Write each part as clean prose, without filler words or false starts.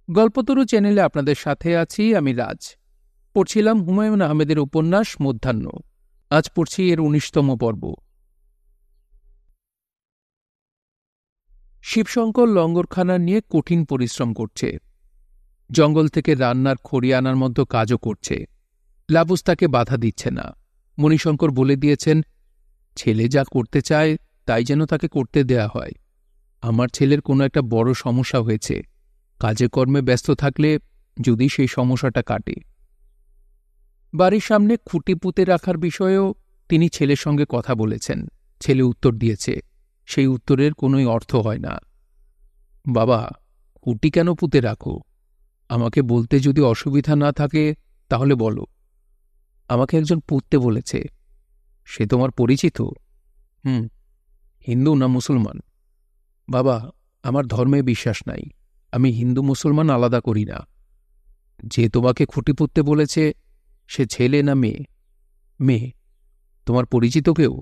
গল্পতরু চ্যানেলে আপনাদের সাথে আছি আমি রাজ। পড়ছিলাম হুমায়ুন আহমেদের উপন্যাস মধ্যাহ্ন। আজ পড়ছি এর ১৯তম পর্ব। শিবশঙ্কর লঙ্গরখানা নিয়ে কঠিন পরিশ্রম করছে। জঙ্গল থেকে রান্নার খড়ি আনার মতো কাজও করছে। লাবুস তাকে বাধা দিচ্ছে না। মণিশঙ্কর বলে দিয়েছেন, ছেলে যা করতে চায় তাই যেন তাকে করতে দেয়া হয়। আমার ছেলের কোনো একটা বড় সমস্যা হয়েছে, কাজে কর্মে ব্যস্ত থাকলে যদি সেই সমস্যাটা কাটে। বাড়ির সামনে খুঁটি পুঁতে রাখার বিষয়েও তিনি ছেলের সঙ্গে কথা বলেছেন। ছেলে উত্তর দিয়েছে, সেই উত্তরের কোনোই অর্থ হয় না। বাবা, খুঁটি কেন পুঁতে রাখো? আমাকে বলতে যদি অসুবিধা না থাকে তাহলে বলো। আমাকে একজন পুঁততে বলেছে। সে তোমার পরিচিত? হিন্দু না মুসলমান? বাবা, আমার ধর্মে বিশ্বাস নাই। আমি হিন্দু মুসলমান আলাদা করি না। যে তোমাকে খুঁটি পুঁততে বলেছে সে ছেলে না মেয়ে? মেয়ে। তোমার পরিচিত কেউ?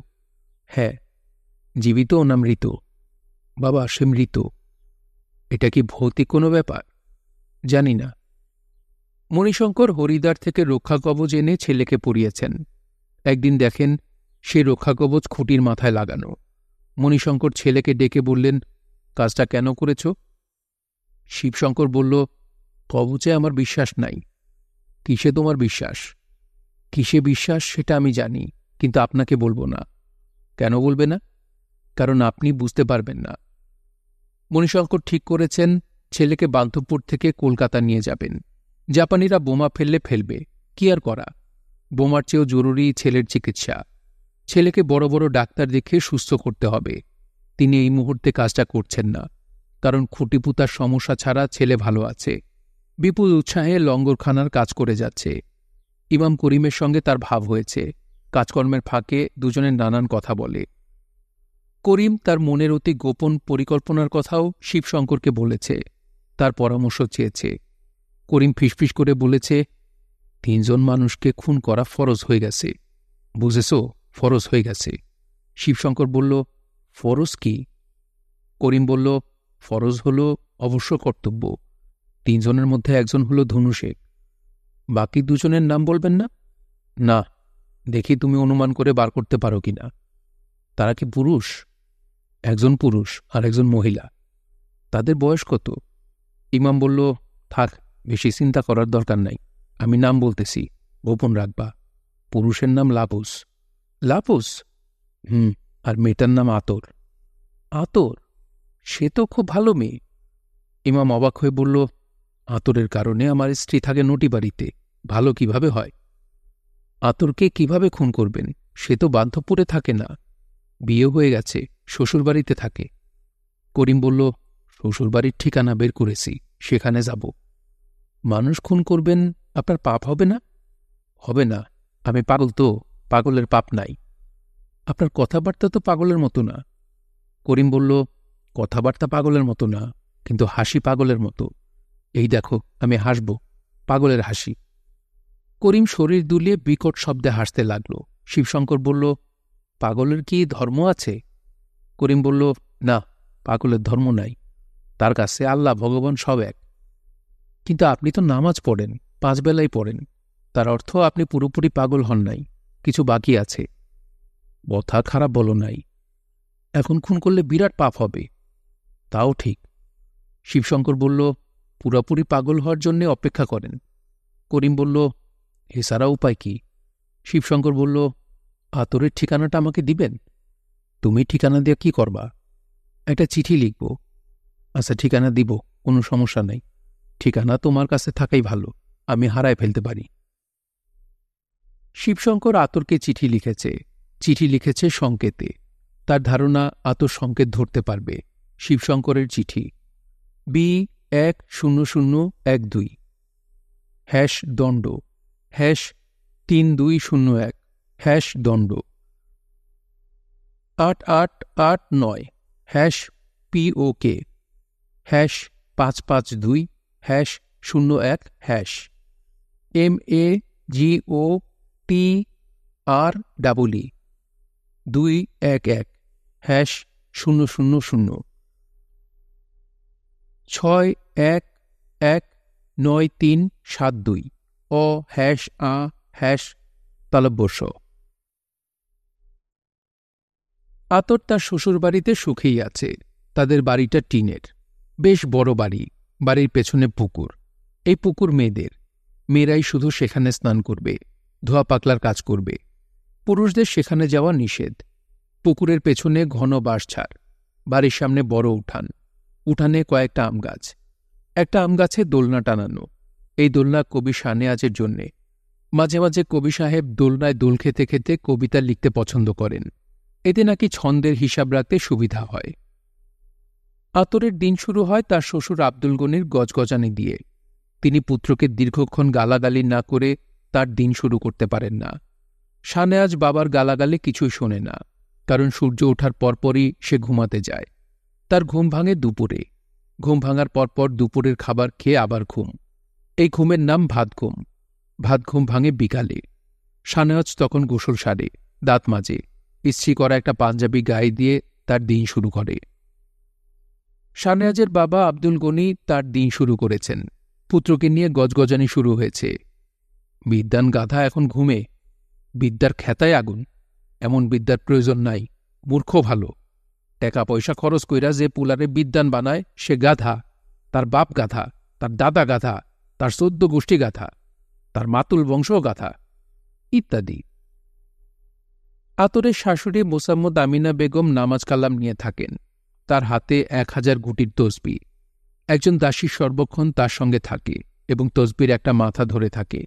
হ্যাঁ। জীবিত না মৃত? বাবা, সে মৃত। এটা কি ভৌতিক কোনো ব্যাপার? জানি না। মণিশঙ্কর হরিদ্বার থেকে রক্ষাকবচ এনে ছেলেকে পরিয়েছেন। একদিন দেখেন সে রক্ষাকবচ খুঁটির মাথায় লাগানো। মণিশঙ্কর ছেলেকে ডেকে বললেন, কাজটা কেন করেছ? শিবশঙ্কর বলল, কবচে আমার বিশ্বাস নাই। কিসে তোমার বিশ্বাস? কিসে বিশ্বাস সেটা আমি জানি, কিন্তু আপনাকে বলবো না। কেন বলবে না? কারণ আপনি বুঝতে পারবেন না। মণিশঙ্কর ঠিক করেছেন ছেলেকে বান্ধবপুর থেকে কলকাতা নিয়ে যাবেন। জাপানিরা বোমা ফেললে ফেলবে, কি আর করা। বোমার চেয়েও জরুরি ছেলের চিকিৎসা। ছেলেকে বড় বড় ডাক্তার দেখে সুস্থ করতে হবে। তিনি এই মুহূর্তে কাজটা করছেন না, কারণ খুঁটিপুতার সমস্যা ছাড়া ছেলে ভালো আছে। বিপুল উৎসাহে লঙ্গরখানার কাজ করে যাচ্ছে। ইমাম করিমের সঙ্গে তার ভাব হয়েছে। কাজকর্মের ফাঁকে দুজনের নানান কথা বলে। করিম তার মনের অতি গোপন পরিকল্পনার কথাও শিবশঙ্করকে বলেছে, তার পরামর্শ চেয়েছে। করিম ফিসফিস করে বলেছে, ৩ জন মানুষকে খুন করা ফরজ হয়ে গেছে। বুঝেছ? ফরজ হয়ে গেছে। শিবশঙ্কর বলল, ফরজ কি? করিম বলল, ফরজ হল অবশ্য কর্তব্য। ৩ জনের মধ্যে একজন হল ধনুশেক। বাকি 2 জনের নাম বলবেন না? না। দেখি তুমি অনুমান করে বার করতে পারো কিনা। তারা কি পুরুষ? একজন পুরুষ আর একজন মহিলা। তাদের বয়স কত? ইমাম বলল, থাক, বেশি চিন্তা করার দরকার নাই। আমি নাম বলতেছি, গোপন রাখবা। পুরুষের নাম লাপুস। লাপুস? আর মেয়েটার নাম আতর। আতর? সে তো খুব ভালো মেয়ে। ইমাম অবাক হয়ে বলল, আতরের কারণে আমার স্ত্রী থাকে নটি বাড়িতে, ভালো কিভাবে হয়? আতরকে কিভাবে খুন করবেন? সে তো বান্ধবপুরে থাকে না, বিয়ে হয়ে গেছে, শ্বশুরবাড়িতে থাকে। করিম বলল, শ্বশুরবাড়ির ঠিকানা বের করেছি, সেখানে যাব। মানুষ খুন করবেন, আপনার পাপ হবে না? হবে না। আমি পাগল তো, পাগলের পাপ নাই। আপনার কথাবার্তা তো পাগলের মতো না। করিম বলল, কথাবার্তা পাগলের মতো না, কিন্তু হাসি পাগলের মতো। এই দেখো, আমি হাসব, পাগলের হাসি। করিম শরীর দুলিয়ে বিকট শব্দে হাসতে লাগল। শিবশঙ্কর বলল, পাগলের কি ধর্ম আছে? করিম বলল, না, পাগলের ধর্ম নাই। তার কাছে আল্লাহ ভগবান সব এক। কিন্তু আপনি তো নামাজ পড়েন, 5 বেলাই পড়েন। তার অর্থ আপনি পুরোপুরি পাগল হন নাই, কিছু বাকি আছে। কথা খারাপ বলো নাই। এখন খুন করলে বিরাট পাপ হবে। তাও ঠিক। শিবশঙ্কর বলল, পুরোপুরি পাগল হওয়ার জন্যে অপেক্ষা করেন। করিম বলল, এছাড়া উপায় কি? শিবশঙ্কর বলল, আতরের ঠিকানাটা আমাকে দিবেন? তুমি ঠিকানা দিয়ে কি করবা? একটা চিঠি লিখব। আচ্ছা, ঠিকানা দিব, কোনো সমস্যা নাই। ঠিকানা তোমার কাছে থাকাই ভালো, আমি হারায় ফেলতে পারি। শিবশঙ্কর আতরকে চিঠি লিখেছে। চিঠি লিখেছে সংকেতে। তার ধারণা আতর সংকেত ধরতে পারবে। শিবশঙ্করের চিঠি, B10012 #দণ্ড #3201 দণ্ড 8889 #POK #552 #01 MAGOTREE 211 #000 611 9372 *A# আতর তার শ্বশুরবাড়িতে সুখেই আছে। তাদের বাড়িটা টিনের, বেশ বড় বাড়ি। বাড়ির পেছনে পুকুর। এই পুকুর মেয়েদের, মেয়েরাই শুধু সেখানে স্নান করবে, ধোয়া পাকলার কাজ করবে। পুরুষদের সেখানে যাওয়া নিষেধ। পুকুরের পেছনে ঘন বাঁশঝাড়। বাড়ির সামনে বড় উঠান। উঠানে কয়েকটা আম গাছ। একটা আম গাছে দোলনা টানানো। এই দোলনা কবি শাহনেওয়াজের জন্যে। মাঝে মাঝে কবি সাহেব দোলনায় দোল খেতে খেতে কবিতা লিখতে পছন্দ করেন। এতে নাকি ছন্দের হিসাব রাখতে সুবিধা হয়। আতরের দিন শুরু হয় তার শ্বশুর আব্দুল গনির গজগজানি দিয়ে। তিনি পুত্রকে দীর্ঘক্ষণ গালাগালি না করে তার দিন শুরু করতে পারেন না। শাহনেওয়াজ বাবার গালাগালি কিছুই শোনে না, কারণ সূর্য ওঠার পরপরই সে ঘুমাতে যায়। তার ঘুম ভাঙে দুপুরে। ঘুম ভাঙার পরপর দুপুরের খাবার খেয়ে আবার ঘুম। এই ঘুমের নাম ভাত ঘুম। ভাত ঘুম ভাঙে বিকালে। শাহনেওয়াজ তখন গোসল সারে, দাঁত মাজে, ইস্ত্রি করা একটা পাঞ্জাবি গায়ে দিয়ে তার দিন শুরু করে। শাহনেওয়াজের বাবা আব্দুল গনি তার দিন শুরু করেছেন। পুত্রকে নিয়ে গজগজানি শুরু হয়েছে। বিদ্যান গাধা এখন ঘুমে, বিদ্যার খেতায় আগুন। এমন বিদ্যার প্রয়োজন নাই, মূর্খ ভালো। টাকা পয়সা খরচ কইরা যে পুলারে বিদ্যান বানায় সে গাধা, তার বাপ গাধা, তার দাদা গাধা, তার 14 গোষ্ঠী গাধা, তার মাতুল বংশ গাধা, ইত্যাদি। আতরের শাশুড়ি মোসাম্মদ আমিনা বেগম নামাজ কালাম নিয়ে থাকেন। তার হাতে 1000 গুটির তসবিহ। একজন দাসী সর্বক্ষণ তার সঙ্গে থাকে এবং তসবির একটা মাথা ধরে থাকে।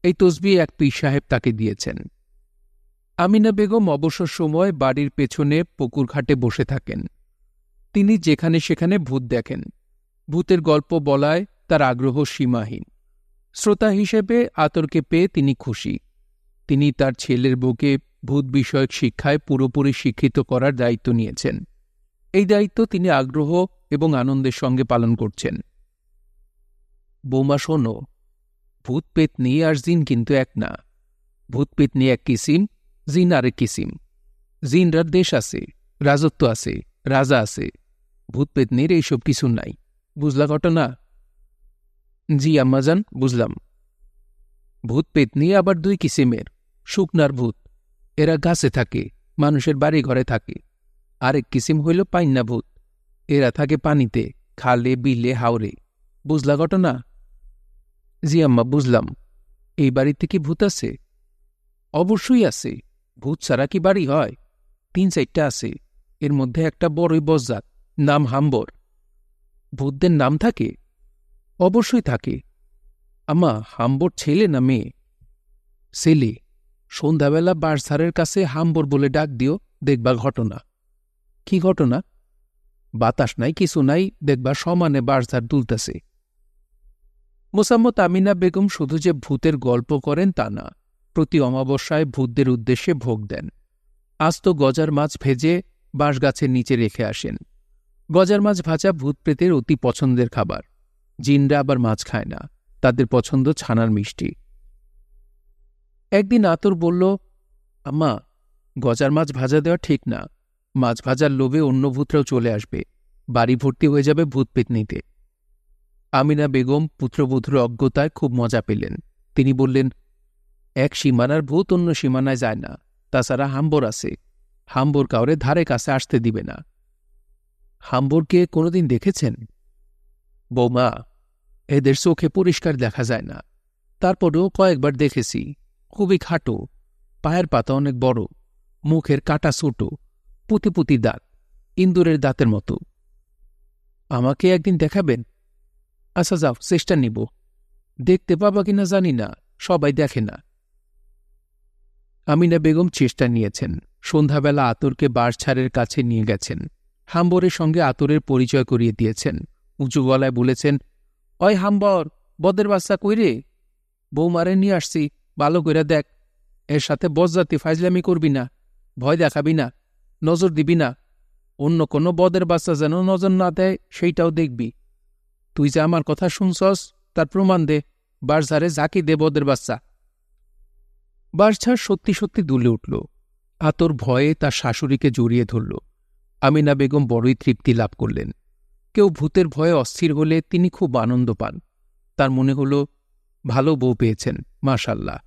এই তসবিহ এক পীর সাহেব তাকে দিয়েছেন। আমিনা বেগম অবসর সময় বাড়ির পেছনে পুকুর ঘাটে বসে থাকেন। তিনি যেখানে সেখানে ভূত দেখেন। ভূতের গল্প বলায় তার আগ্রহ সীমাহীন। শ্রোতা হিসেবে আতরকে পেয়ে তিনি খুশি। তিনি তার ছেলের বউকে ভূত বিষয়ক শিক্ষায় পুরোপুরি শিক্ষিত করার দায়িত্ব নিয়েছেন। এই দায়িত্ব তিনি আগ্রহ এবং আনন্দের সঙ্গে পালন করছেন। বৌমা শোনো, ভূত পেতনি আর জিন কিন্তু এক না। ভূত পেতনি এক কিসিম, জিন আরেক কিসিম। জিনরার দেশ আছে, রাজত্ব আছে, রাজা আছে। ভূত পেতনির এইসব কিছু নাই। বুঝলা ঘটনা? জি আম্মাজান, বুঝলাম। ভূত পেতনি আবার 2 কিসিমের। শুকনার ভূত, এরা গাছে থাকে, মানুষের বাড়ি ঘরে থাকে। আরেক কিসিম হইল পাইন্না ভূত, এরা থাকে পানিতে, খালে, বিলে, হাওরে। বুঝলা ঘটনা? জি আম্মা, বুঝলাম। এই বাড়িতে কি ভূত আছে? অবশ্যই আছে। ভূত ছাড়া কি বাড়ি হয়? 3-4টা আছে। এর মধ্যে একটা বড়ই বজ্জাত, নাম হাম্বর। ভূতদের নাম থাকে? অবশ্যই থাকে। আম্মা, হাম্বর ছেলে না মেয়ে? ছেলে। সন্ধ্যাবেলা বাঁশঝাড়ের কাছে হাম্বর বলে ডাক দিও, দেখবা ঘটনা। কি ঘটনা? বাতাস নাই, কিছু নাই, দেখবা সমানে বাঁশঝাড় দুলতেছে। মোসাম্মত আমিনা বেগম শুধু যে ভূতের গল্প করেন তা না, প্রতি অমাবস্যায় ভূতদের উদ্দেশ্যে ভোগ দেন। আস্ত গজার মাছ ভেজে বাঁশগাছের নিচে রেখে আসেন। গজার মাছ ভাজা ভূত প্রেতের অতি পছন্দের খাবার। জিনরা আবার মাছ খায় না, তাদের পছন্দ ছানার মিষ্টি। একদিন আতর বলল, আম্মা, গজার মাছ ভাজা দেওয়া ঠিক না। মাছ ভাজার লোভে অন্য ভূতরাও চলে আসবে, বাড়ি ভর্তি হয়ে যাবে ভূত পেতনিতে। আমিনা বেগম পুত্রবধূর অজ্ঞতায় খুব মজা পেলেন। তিনি বললেন, এক সীমানার ভূত অন্য সীমানায় যায় না। তাছাড়া হাম্বর আছে, হাম্বর কাউরে ধারে কাছে আসতে দিবে না। হাম্বরকে কোনোদিন দেখেছেন? বৌমা, এদের চোখে পরিষ্কার দেখা যায় না, তারপরেও কয়েকবার দেখেছি। খুবই খাটো, পায়ের পাতা অনেক বড়, মুখের কাটা ছোট, পুঁতি পুঁতি দাঁত, ইন্দুরের দাঁতের মতো। আমাকে একদিন দেখাবেন? আচ্ছা যাও, চেষ্টা নিব। দেখতে পাবা কিনা জানি না, সবাই দেখে না। আমিনা বেগম চেষ্টা নিয়েছেন। সন্ধ্যাবেলা আতরকে বাঁশঝাড়ের কাছে নিয়ে গেছেন। হাম্বরের সঙ্গে আতরের পরিচয় করিয়ে দিয়েছেন। উঁচু গলায় বলেছেন, অয় হাম্বর, বদের বাচ্চা কই রে? বৌমারে নিয়ে আসছি, ভালো কইরা দেখ। এর সাথে বজ্জাতি ফাইজলামি করবি না, ভয় দেখাবি না, নজর দিবি না। অন্য কোনো বদের বাচ্চা যেন নজর না দেয় সেইটাও দেখবি। তুই যে আমার কথা শুনছস তার প্রমাণ দে। বাঁশঝাড়ে ঝাঁকি দে বদের বাচ্চা। বাঁশঝাড় সত্যি সত্যি দুলে উঠল। আতর ভয়ে তার শাশুড়িকে জড়িয়ে ধরল। আমিনা বেগম বড়ই তৃপ্তি লাভ করলেন। কেউ ভূতের ভয়ে অস্থির হলে তিনি খুব আনন্দ পান। তার মনে হল ভালো বউ পেয়েছেন, মাশাল্লাহ।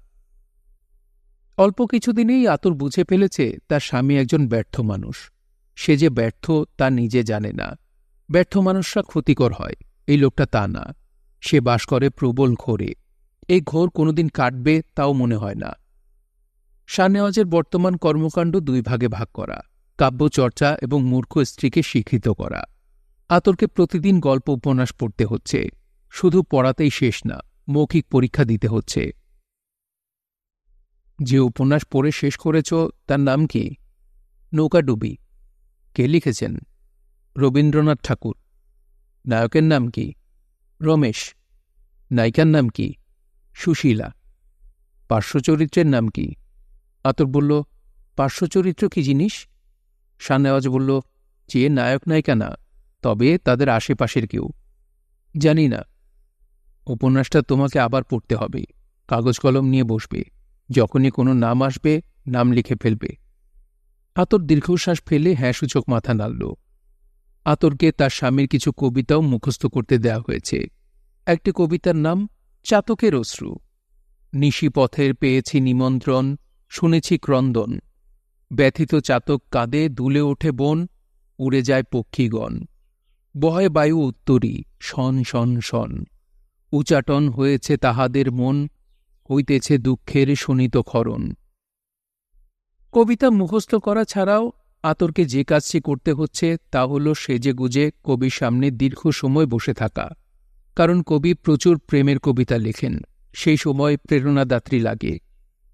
অল্প কিছুদিনেই আতর বুঝে ফেলেছে তার স্বামী একজন ব্যর্থ মানুষ। সে যে ব্যর্থ তা নিজে জানে না। ব্যর্থ মানুষরা ক্ষতিকর হয়, এই লোকটা তা না। সে বাস করে প্রবল ঘোরে। এই ঘোর কোনোদিন কাটবে তাও মনে হয় না। শাহনেওয়াজের বর্তমান কর্মকাণ্ড দুই ভাগে ভাগ করা: কাব্যচর্চা এবং মূর্খ স্ত্রীকে শিক্ষিত করা। আতরকে প্রতিদিন গল্প উপন্যাস পড়তে হচ্ছে। শুধু পড়াতেই শেষ না, মৌখিক পরীক্ষা দিতে হচ্ছে। যে উপন্যাস পড়ে শেষ করেছ তার নাম কি? নৌকাডুবি। কে লিখেছেন? রবীন্দ্রনাথ ঠাকুর। নায়কের নাম কি? রমেশ। নায়িকার নাম কি? সুশীলা। পার্শ্বচরিত্রের নাম কি? আতর বলল, পার্শ্বচরিত্র কি জিনিস? শাহনেওয়াজ বলল, যে নায়ক নায়িকা না, তবে তাদের আশেপাশের কেউ। জানি না। উপন্যাসটা তোমাকে আবার পড়তে হবে। কাগজ কলম নিয়ে বসবে। যখনই কোনো নাম আসবে নাম লিখে ফেলবে। আতর দীর্ঘশ্বাস ফেলে হ্যাঁ সূচক মাথা নাড়ল। আতরকে তার স্বামীর কিছু কবিতাও মুখস্থ করতে দেয়া হয়েছে। একটি কবিতার নাম চাতকের অশ্রু। নিশি পথের পেয়েছি নিমন্ত্রণ, শুনেছি ক্রন্দন। ব্যথিত চাতক কাঁদে, দুলে ওঠে বন, উড়ে যায় পক্ষীগণ। বহে বায়ু উত্তরী, শন শন শন। উচাটন হয়েছে তাহাদের মন, হইতেছে দুঃখের শোণিত ক্ষরণ। কবিতা মুখস্থ করা ছাড়াও আতরকে যে কাজটি করতে হচ্ছে তা হল সেজে গুজে কবির সামনে দীর্ঘ সময় বসে থাকা। কারণ কবি প্রচুর প্রেমের কবিতা লেখেন। সেই সময় প্রেরণাদাত্রী লাগে।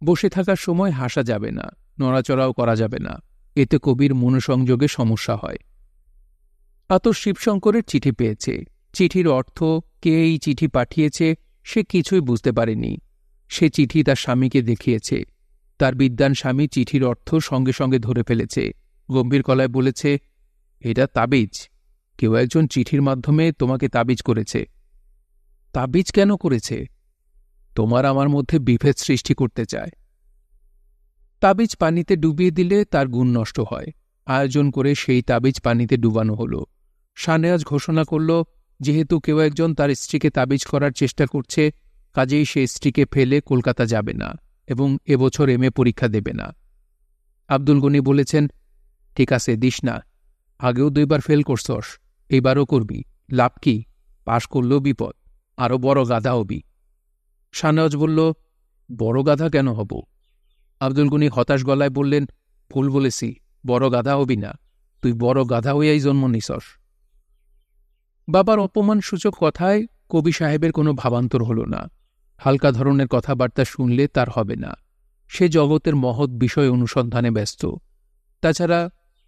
বসে থাকার সময় হাসা যাবে না, নড়াচড়াও করা যাবে না। এতে কবির মনোসংযোগে সমস্যা হয়। আতর শিবশঙ্করের চিঠি পেয়েছে। চিঠির অর্থ, কে এই চিঠি পাঠিয়েছে, সে কিছুই বুঝতে পারেনি। সে চিঠি তার স্বামীকে দেখিয়েছে। তার বিদ্বান স্বামী চিঠির অর্থ সঙ্গে সঙ্গে ধরে ফেলেছে। গম্ভীর গলায় বলেছে, এটা তাবিজ। কেউ একজন চিঠির মাধ্যমে তোমাকে তাবিজ করেছে। তাবিজ কেন করেছে? তোমার আমার মধ্যে বিভেদ সৃষ্টি করতে চায়। তাবিজ পানিতে ডুবিয়ে দিলে তার গুণ নষ্ট হয়। আয়োজন করে সেই তাবিজ পানিতে ডুবানো হল। শাহনেওয়াজ ঘোষণা করল, যেহেতু কেউ একজন তার স্ত্রীকে তাবিজ করার চেষ্টা করছে, কাজেই সে স্ত্রীকে ফেলে কলকাতা যাবে না এবং এবছর এমএ পরীক্ষা দেবে না। আব্দুল গনি বলেছেন, ঠিক আছে, দিস না। আগেও 2 বার ফেল করছস, এইবারও করবি। লাভ কি? পাশ করলেও বিপদ, আরও বড় গাধা হবি। শাহনেওয়াজ বলল, বড় গাধা কেন হব? আব্দুল গনি হতাশ গলায় বললেন, ভুল বলেছি, বড় গাধা হবি না। তুই বড় গাধা হইয়াই জন্ম নিছস। বাবার অপমানসূচক কথায় কবি সাহেবের কোনো ভাবান্তর হল না। হালকা ধরনের কথাবার্তা শুনলে তার হবে না। সে জগতের মহৎ বিষয় অনুসন্ধানে ব্যস্ত। তাছাড়া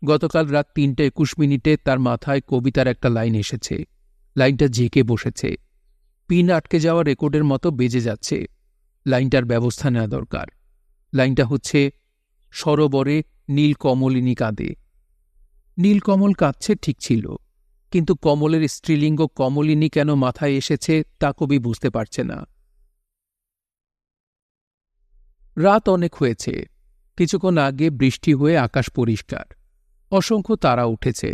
গতকাল রাত 3:21 তার মাথায় কবিতার একটা লাইন এসেছে। লাইনটা জেঁকে বসেছে। পিন আটকে যাওয়া রেকর্ডের মতো বেজে যাচ্ছে। লাইনটার ব্যবস্থা নেওয়া দরকার। লাইনটা হচ্ছে, সরোবরে নীলকমলিনী কাঁদে। নীলকমল কাঁদছে ঠিক ছিল, কিন্তু কমলের স্ত্রীলিঙ্গ কমলিনী কেন মাথায় এসেছে তা কবি বুঝতে পারছে না। রাত অনেক হয়েছে। কিছুক্ষণ আগে বৃষ্টি হয়ে আকাশ পরিষ্কার। অসংখ্য তারা উঠেছে।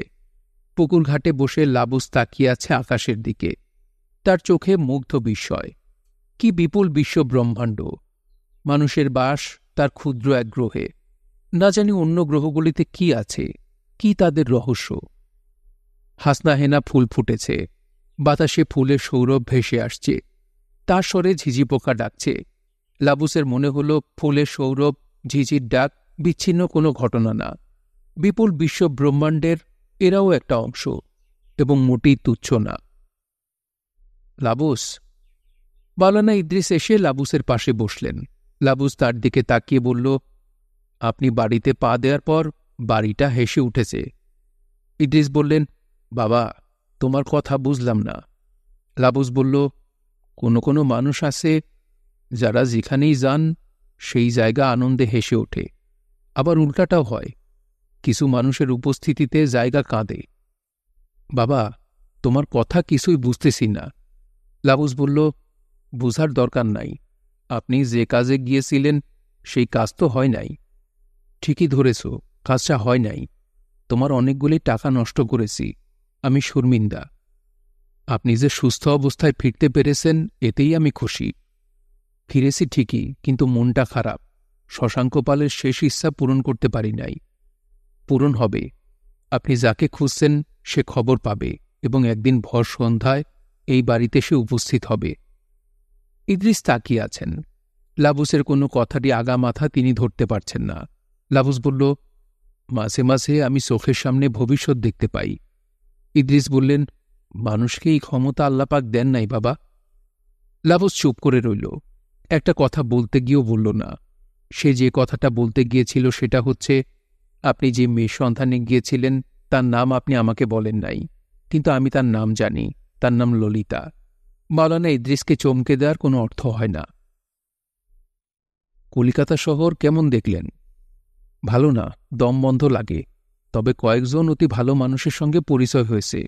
পুকুরঘাটে বসে লাবুস তাকিয়ে আছে আকাশের দিকে। তার চোখে মুগ্ধ বিস্ময়। কি বিপুল বিশ্ব ব্রহ্মাণ্ড! মানুষের বাস তার ক্ষুদ্র এক গ্রহে। না জানি অন্য গ্রহগুলিতে কি আছে, কি তাদের রহস্য। হাসনাহেনা ফুল ফুটেছে। বাতাসে ফুলের সৌরভ ভেসে আসছে। তার স্বরে ঝিঝি পোকা ডাকছে। লাবুসের মনে হল ফুলের সৌরভ, ঝিঝির ডাক বিচ্ছিন্ন কোনো ঘটনা না। বিপুল বিশ্ব ব্রহ্মাণ্ডের এরাও একটা অংশ, এবং মোটেই তুচ্ছ না। লাবুস। মাওলানা ইদ্রিস এসে লাবুসের পাশে বসলেন। লাবুস তার দিকে তাকিয়ে বলল, আপনি বাড়িতে পা দেওয়ার পর বাড়িটা হেসে উঠেছে। ইদ্রিস বললেন, বাবা, তোমার কথা বুঝলাম না। লাবুস বলল, কোনো কোনো মানুষ আছে যারা যেখানেই যান সেই জায়গা আনন্দে হেসে ওঠে। আবার উল্টাটাও হয়, কিছু মানুষের উপস্থিতিতে জায়গা কাঁদে। বাবা, তোমার কথা কিছুই বুঝতেছি না। লাবুস বলল, বুঝার দরকার নাই। আপনি যে কাজে গিয়েছিলেন সেই কাজ তো হয় নাই। ঠিকই ধরেছ, কাজটা হয় নাই। তোমার অনেকগুলি টাকা নষ্ট করেছি। আমি শর্মিন্দা। আপনি যে সুস্থ অবস্থায় ফিরতে পেরেছেন এতেই আমি খুশি। ফিরেছি ঠিকই, কিন্তু মনটা খারাপ। শশাঙ্ক পালের শেষ ইচ্ছা পূরণ করতে পারি নাই। পূরণ হবে। আপনি যাকে খুঁজছেন সে খবর পাবে এবং একদিন ভর সন্ধ্যায় এই বাড়িতে সে উপস্থিত হবে। ইদ্রিস তাকিয়ে আছেন। লাবুসের কোনো কথাটি আগামাথা তিনি ধরতে পারছেন না। লাবুস বলল, মাঝে মাঝে আমি চোখের সামনে ভবিষ্যৎ দেখতে পাই। ইদ্রিস বললেন, মানুষকে এই ক্ষমতা আল্লাপাক দেন নাই বাবা। লাবুস চুপ করে রইল। একটা কথা বলতে গিয়েও বলল না। সে যে কথাটা বলতে গিয়েছিল সেটা হচ্ছে, আপনি যে মেয়ে সন্ধানে গিয়েছিলেন তার নাম আপনি আমাকে বলেন নাই, কিন্তু আমি তার নাম জানি। তার নাম ললিতা। মাওলানা ইদ্রিসকে চমকে দেওয়ার কোনো অর্থ হয় না। কলিকাতা শহর কেমন দেখলেন? ভালো না, দমবন্ধ লাগে। তবে কয়েকজন অতি ভালো মানুষের সঙ্গে পরিচয় হয়েছে।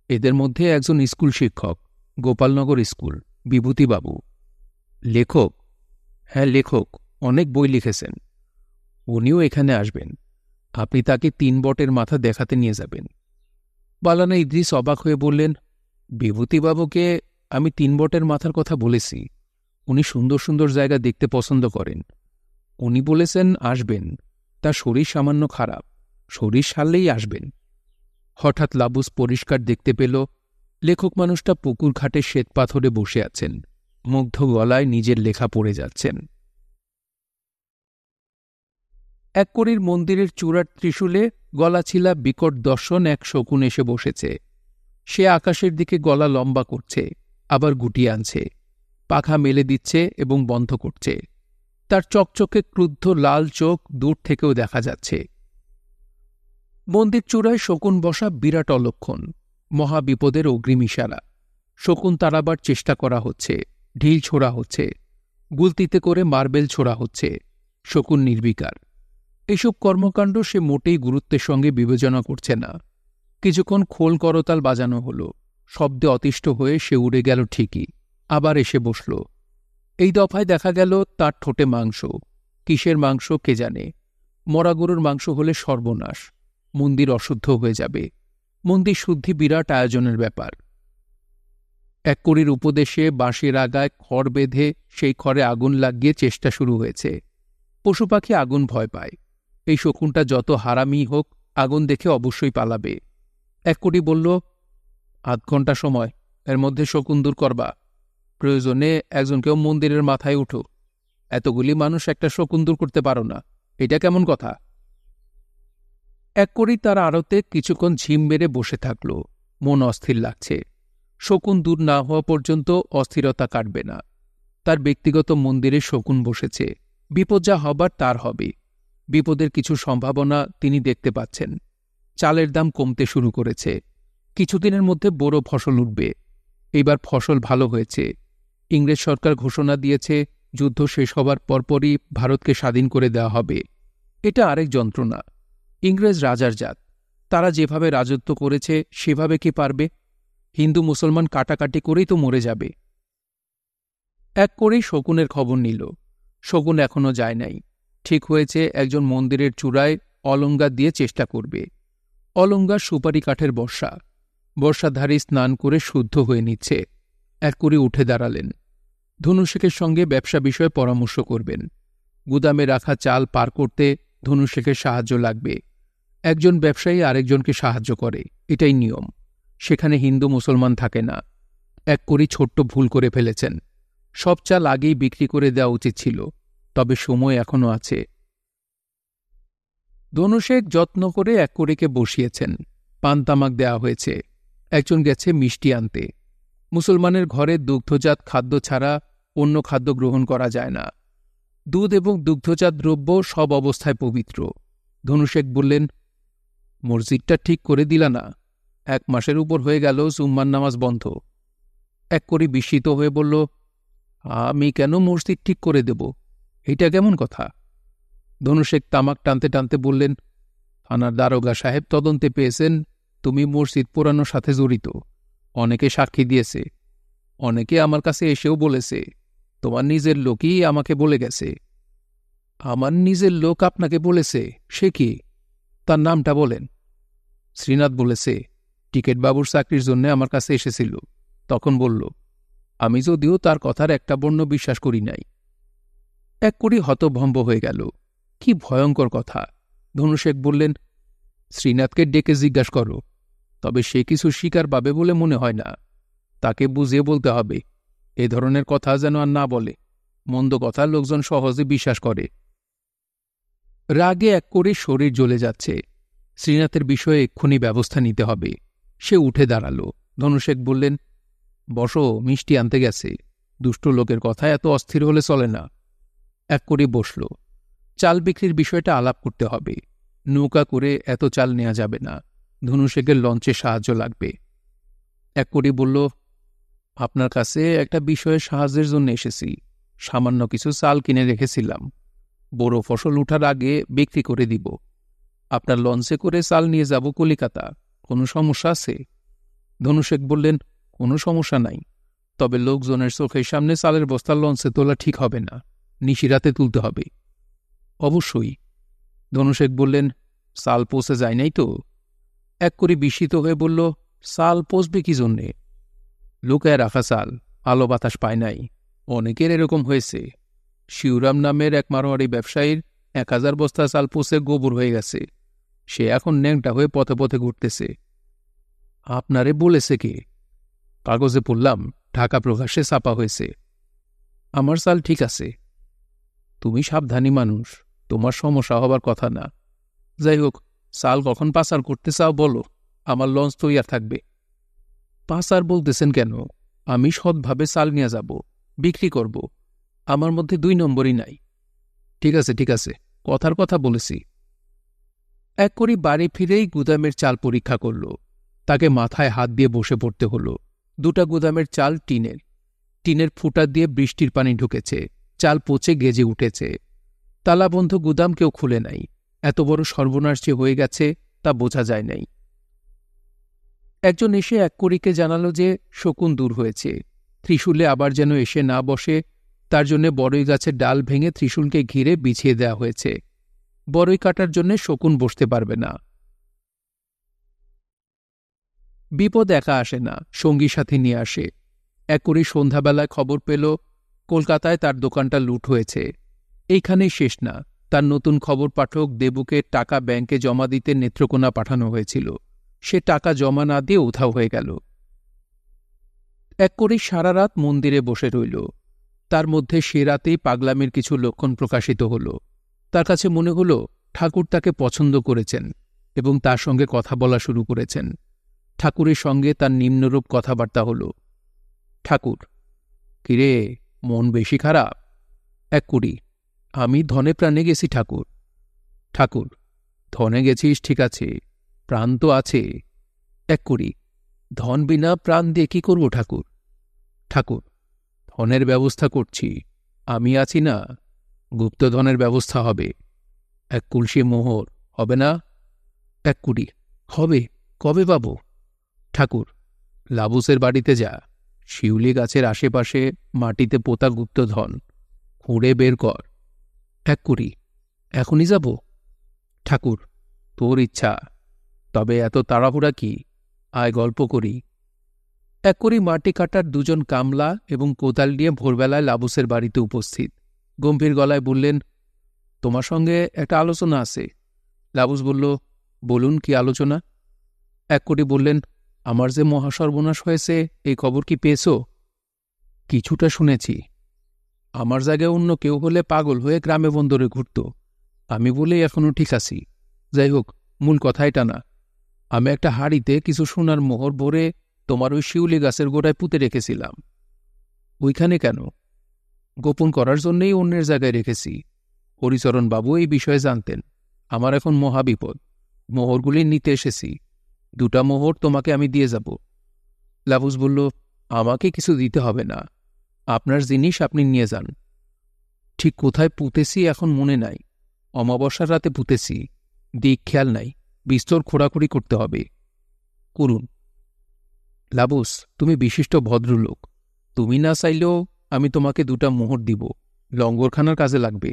এদের মধ্যে একজন স্কুল শিক্ষক, গোপালনগর স্কুল, বিভূতিবাবু। লেখক? হ্যাঁ, লেখক। অনেক বই লিখেছেন। উনিও এখানে আসবেন। আপনি তাকে 3 বটের মাথা দেখাতে নিয়ে যাবেন। মাওলানা ইদ্রিস অবাক হয়ে বললেন, বিভূতিবাবুকে আমি 3 বটের মাথার কথা বলেছি। উনি সুন্দর সুন্দর জায়গা দেখতে পছন্দ করেন। উনি বলেছেন আসবেন। তার শরীর সামান্য খারাপ। শরীর সারলেই আসবেন। হঠাৎ লাবুস পরিষ্কার দেখতে পেল লেখক মানুষটা পুকুর ঘাটে শ্বেতপাথরে বসে আছেন। মুগ্ধ গলায় নিজের লেখা পড়ে যাচ্ছেন। এক কড়ির মন্দিরের চূড়ার ত্রিশূলে গলাছিলা বিকট দর্শন এক শকুন এসে বসেছে। সে আকাশের দিকে গলা লম্বা করছে, আবার গুটিয়ে আনছে, পাখা মেলে দিচ্ছে এবং বন্ধ করছে। তার চকচকে ক্রুদ্ধ লাল চোখ দূর থেকেও দেখা যাচ্ছে। মন্দির চূড়ায় শকুন বসা বিরাট অলক্ষণ, মহাবিপদের অগ্রিম ইশারা। শকুন তাড়াবার চেষ্টা করা হচ্ছে, ঢিল ছোড়া হচ্ছে, গুলতিতে করে মার্বেল ছোড়া হচ্ছে। শকুন নির্বিকার। এসব কর্মকাণ্ড সে মোটেই গুরুত্বের সঙ্গে বিবেচনা করছে না। কিছুক্ষণ খোল করতাল বাজানো হল। শব্দে অতিষ্ঠ হয়ে সে উড়ে গেল ঠিকই, আবার এসে বসল। এই দফায় দেখা গেল তার ঠোঁটে মাংস। কিসের মাংস কে জানে। মরা গরুর মাংস হলে সর্বনাশ। মন্দির অশুদ্ধ হয়ে যাবে। মন্দির শুদ্ধি বিরাট আয়োজনের ব্যাপার। এক কড়ির উপদেশে বাঁশের আগায় খড় বেঁধে সেই খড়ে আগুন লাগিয়ে চেষ্টা শুরু হয়েছে। পশু পাখি আগুন ভয় পায়। এই শকুনটা যত হারামি হোক, আগুন দেখে অবশ্যই পালাবে। এক কড়ি বলল, 8 ঘণ্টা সময়, এর মধ্যে শকুন দূর করবা। প্রয়োজনে একজনকেও মন্দিরের মাথায় উঠো। এতগুলি মানুষ একটা শকুন দূর করতে পারো না, এটা কেমন কথা? এক কড়ি তার আড়তে কিছুক্ষণ ঝিম মেরে বসে থাকল। মন অস্থির লাগছে। শকুন দূর না হওয়া পর্যন্ত অস্থিরতা কাটবে না। তার ব্যক্তিগত মন্দিরে শকুন বসেছে। বিপদ যা হবার তার হবে। বিপদের কিছু সম্ভাবনা তিনি দেখতে পাচ্ছেন। চালের দাম কমতে শুরু করেছে। কিছুদিনের মধ্যে বড় ফসল উঠবে। এইবার ফসল ভালো হয়েছে। ইংরেজ সরকার ঘোষণা দিয়েছে যুদ্ধ শেষ হবার পরপরই ভারতকে স্বাধীন করে দেওয়া হবে। এটা আরেক যন্ত্রণা। ইংরেজ রাজার জাত। তারা যেভাবে রাজত্ব করেছে সেভাবে কি পারবে? হিন্দু মুসলমান কাটাকাটি করেই তো মরে যাবে। এক করেই শকুনের খবর নিল। শকুন এখনো যায় নাই। ঠিক হয়েছে একজন মন্দিরের চূড়ায় অলঙ্গা দিয়ে চেষ্টা করবে। অলঙ্গা সুপারি কাঠের বর্ষা। বর্ষাধারী স্নান করে শুদ্ধ হয়ে নিচ্ছে। এক করে উঠে দাঁড়ালেন। ধনুশেখের সঙ্গে ব্যবসা বিষয়ে পরামর্শ করবেন। গুদামে রাখা চাল পার করতে ধনুশেখের সাহায্য লাগবে। একজন ব্যবসায়ী আরেকজনকে সাহায্য করে, এটাই নিয়ম। সেখানে হিন্দু মুসলমান থাকে না। এক করি ছোট্ট ভুল করে ফেলেছেন। সব চাল আগেই বিক্রি করে দেওয়া উচিত ছিল, তবে সময় এখনো আছে। ধনুশেখ যত্ন করে এক কড়িকে বসিয়েছেন। পান তামাক দেওয়া হয়েছে। একজন গেছে মিষ্টি আনতে। মুসলমানের ঘরে দুগ্ধজাত খাদ্য ছাড়া অন্য খাদ্য গ্রহণ করা যায় না। দুধ এবং দুগ্ধজাত দ্রব্য সব অবস্থায় পবিত্র। ধনুশেখ বললেন, মসজিদটা ঠিক করে দিলা না? 1 মাসের উপর হয়ে গেল জুম্মার নামাজ বন্ধ। এক কড়ি বিস্মিত হয়ে বলল, আমি কেন মসজিদ ঠিক করে দেব? এটা কেমন কথা? ধনুশেখ তামাক টানতে টানতে বললেন, থানার দারোগা সাহেব তদন্তে পেয়েছেন তুমি মসজিদ পোড়ানোর সাথে জড়িত। অনেকে সাক্ষী দিয়েছে। অনেকে আমার কাছে এসেও বলেছে। তোমার নিজের লোকই আমাকে বলে গেছে। আমার নিজের লোক আপনাকে বলেছে? সে কি? তার নামটা বলেন। শ্রীনাথ বলেছে। টিকেটবাবুর চাকরির জন্য আমার কাছে এসেছিল। তখন বলল, আমি যদিও তার কথার একটা বর্ণ বিশ্বাস করি নাই। এক কড়ি হতভম্ব হয়ে গেল। কি ভয়ঙ্কর কথা! ধনুশেখ বললেন, শ্রীনাথকে ডেকে জিজ্ঞাসা করো, তবে সে কিছু স্বীকার পাবে বলে মনে হয় না। তাকে বুঝিয়ে বলতে হবে, এ ধরনের কথা যেন আর না বলে। মন্দ কথা লোকজন সহজে বিশ্বাস করে। রাগে এক করে শরীর জ্বলে যাচ্ছে। শ্রীনাথের বিষয়ে এক্ষুনি ব্যবস্থা নিতে হবে। সে উঠে দাঁড়াল। ধনুশেখ বললেন, বসো, মিষ্টি আনতে গেছে। দুষ্ট লোকের কথা এত অস্থির হলে চলে না। এক করে বসল। চাল বিক্রির বিষয়টা আলাপ করতে হবে। নৌকা করে এত চাল নেওয়া যাবে না। ধনুশেখের লঞ্চে সাহায্য লাগবে। এক করে বলল, আপনার কাছে একটা বিষয়ে সাহায্যের জন্য এসেছি। সামান্য কিছু চাল কিনে রেখেছিলাম, বড় ফসল উঠার আগে বিক্রি করে দিব। আপনার লঞ্চে করে চাল নিয়ে যাব কলিকাতা। কোনো সমস্যা আছে? ধনুশেখ বললেন, কোনো সমস্যা নাই, তবে লোকজনের চোখের সামনে চালের বস্তা লঞ্চে তোলা ঠিক হবে না। নিশিরাতে তুলতে হবে। অবশ্যই। ধনুশেখ বললেন, চাল পৌঁছে যায় নাই তো? এক করে বিস্মিত হয়ে বলল, চাল পৌঁছবে কি জন্যে? লুকায় রাখা চাল, আলো বাতাস পায় নাই। অনেকের এরকম হয়েছে। শিউরাম নামের এক মারোয়ারি ব্যবসায়ীর 1000 বস্তা চাল পৌঁছে গোবর হয়ে গেছে। সে এখন ন্যাংটা হয়ে পথে পথে ঘুরতেছে। আপনারে বলেছে কে? কাগজে পড়লাম, ঢাকা প্রকাশ্যে ছাপা হয়েছে। আমার চাল ঠিক আছে। তুমি সাবধানী মানুষ, তোমার সমস্যা হবার কথা না। যাই হোক, চাল কখন পাচার করতে চাও বলো, আমার লঞ্চ তৈয়ার থাকবে। পাচার বলতেছেন কেন? আমি সৎভাবে চাল নিয়ে যাব, বিক্রি করব। আমার মধ্যে 2 নম্বরই নাই। ঠিক আছে, ঠিক আছে, কথার কথা বলেছি। এক করে বাড়ি ফিরেই গুদামের চাল পরীক্ষা করল। তাকে মাথায় হাত দিয়ে বসে পড়তে হল। 2টা গুদামের চাল টিনের। টিনের ফুটা দিয়ে বৃষ্টির পানি ঢুকেছে। চাল পচে গেজে উঠেছে। তালাবন্ধ গুদাম কেউ খুলে নাই। এত বড় সর্বনাশ যে হয়ে গেছে তা বোঝা যায় নাই। একজন এসে এক কড়িকে জানালো যে শকুন দূর হয়েছে। ত্রিশূলে আবার যেন এসে না বসে, তার জন্য বড়ই গাছের ডাল ভেঙে ত্রিশূলকে ঘিরে বিছিয়ে দেওয়া হয়েছে। বড়ই কাটার জন্য শকুন বসতে পারবে না। বিপদ একা আসে না, সঙ্গী সাথী নিয়ে আসে। এক করে সন্ধ্যাবেলায় খবর পেল কলকাতায় তার দোকানটা লুট হয়েছে। এইখানেই শেষ না, তার নতুন খবর পাঠক দেবুকে টাকা ব্যাংকে জমা দিতে নেত্রকোনা পাঠানো হয়েছিল। সে টাকা জমা না দিয়ে উধাও হয়ে গেল। এক করে সারা রাত মন্দিরে বসে রইল। তার মধ্যে সে রাতেই পাগলামির কিছু লক্ষণ প্রকাশিত হল। তার কাছে মনে হল ঠাকুর তাকে পছন্দ করেছেন এবং তার সঙ্গে কথা বলা শুরু করেছেন। ঠাকুরের সঙ্গে তার নিম্নরূপ কথাবার্তা হল। ঠাকুর, কিরে, মন বেশি খারাপ? এক কুড়ি, আমি ধনে প্রাণে গেছি ঠাকুর। ঠাকুর, ধনে গেছিস ঠিক আছে, প্রাণ তো আছে। এক কুড়ি, ধন বিনা প্রাণ দিয়ে কি করব ঠাকুর? ঠাকুর, ধনের ব্যবস্থা করছি, আমি আছি না। গুপ্তধনের ব্যবস্থা হবে। এক কলসি মোহর হবে না? এক কুড়ি, হবে, কবে পাব? ঠাকুর, লাবুসের বাড়িতে যা, শিউলি গাছের আশেপাশে মাটিতে পোতা গুপ্তধন খুঁড়ে বের কর। এক কুড়ি, এখনই যাব? ঠাকুর, তোর ইচ্ছা, তবে এত তাড়াহুড়া কি? আয় গল্প করি। এক করি মাটি কাটার 2জন কামলা এবং কোদাল নিয়ে ভোরবেলায় লাবুসের বাড়িতে উপস্থিত। গম্ভীর গলায় বললেন, তোমার সঙ্গে একটা আলোচনা আছে। লাবুস বলল, বলুন, কি আলোচনা? এক কোটি বললেন, আমার যে মহাসর্বনাশ হয়েছে এই খবর কি পেয়েছ? কিছুটা শুনেছি। আমার জায়গায় অন্য কেউ হলে পাগল হয়ে গ্রামে বন্দরে ঘুরত। আমি বলেই এখনও ঠিক আছি। যাই হোক, মূল কথা এটা না। আমি একটা হাড়িতে কিছু সোনার মোহর ভরে তোমার ওই শিউলি গাছের গোড়ায় পুঁতে রেখেছিলাম। ওইখানে কেন? গোপন করার জন্যেই অন্যের জায়গায় রেখেছি। হরিচরণবাবু এই বিষয়ে জানতেন। আমার এখন মহাবিপদ। মোহরগুলি নিতে এসেছি। 2টা মোহর তোমাকে আমি দিয়ে যাব। লাবুস বলল, আমাকে কিছু দিতে হবে না, আপনার জিনিস আপনি নিয়ে যান। ঠিক কোথায় পুঁতেছি এখন মনে নাই। অমাবস্যার রাতে পুঁতেছি, দিক খেয়াল নাই। বিস্তর খোঁড়াখুড়ি করতে হবে। করুন। লাবুস, তুমি বিশিষ্ট ভদ্রলোক, তুমি না চাইলেও আমি তোমাকে 2টা মোহর দিব। লঙ্গরখানার কাজে লাগবে।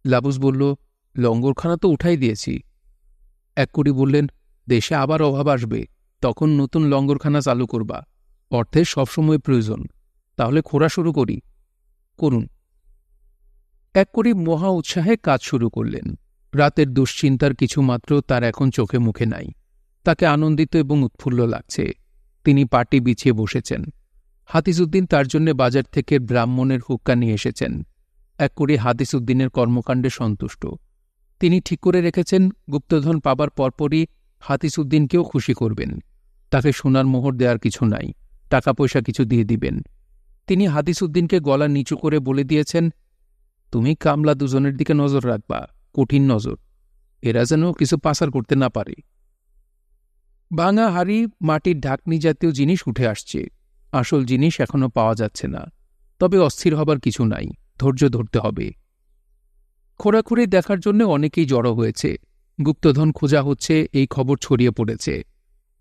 লাবুস বলল, লঙ্গরখানা তো উঠাই দিয়েছি। এক কুড়ি বললেন, দেশে আবার অভাব আসবে, তখন নতুন লঙ্গরখানা চালু করবা। অর্থের সবসময় প্রয়োজন। তাহলে খোঁড়া শুরু করি। করুন। এক করে মহা উৎসাহে কাজ শুরু করলেন। রাতের দুশ্চিন্তার কিছুমাত্র তার এখন চোখে মুখে নাই। তাকে আনন্দিত এবং উৎফুল্ল লাগছে। তিনি পাটি বিছিয়ে বসেছেন। হাতিজউদ্দিন তার জন্য বাজার থেকে ব্রাহ্মণের হুক্কা নিয়ে এসেছেন। এক করে হাতিজউদ্দিনের কর্মকাণ্ডে সন্তুষ্ট। তিনি ঠিক করে রেখেছেন গুপ্তধন পাবার পরপরই হাতিজউদ্দিনকেও খুশি করবেন। তাকে সোনার মোহর দেওয়ার কিছু নাই, টাকা পয়সা কিছু দিয়ে দিবেন। তিনি হাতিজউদ্দিনকে গলা নিচু করে বলে দিয়েছেন, তুমি কামলা দুজনের দিকে নজর রাখবা, কঠিন নজর। এরা যেন কিছু পাচার করতে না পারে। ভাঙা হাড়ি, মাটির ঢাকনি জাতীয় জিনিস উঠে আসছে। আসল জিনিস এখনো পাওয়া যাচ্ছে না। তবে অস্থির হবার কিছু নাই, ধৈর্য ধরতে হবে। খোঁড়াখুড়ি দেখার জন্য অনেকেই জড়ো হয়েছে। গুপ্তধন খোঁজা হচ্ছে, এই খবর ছড়িয়ে পড়েছে।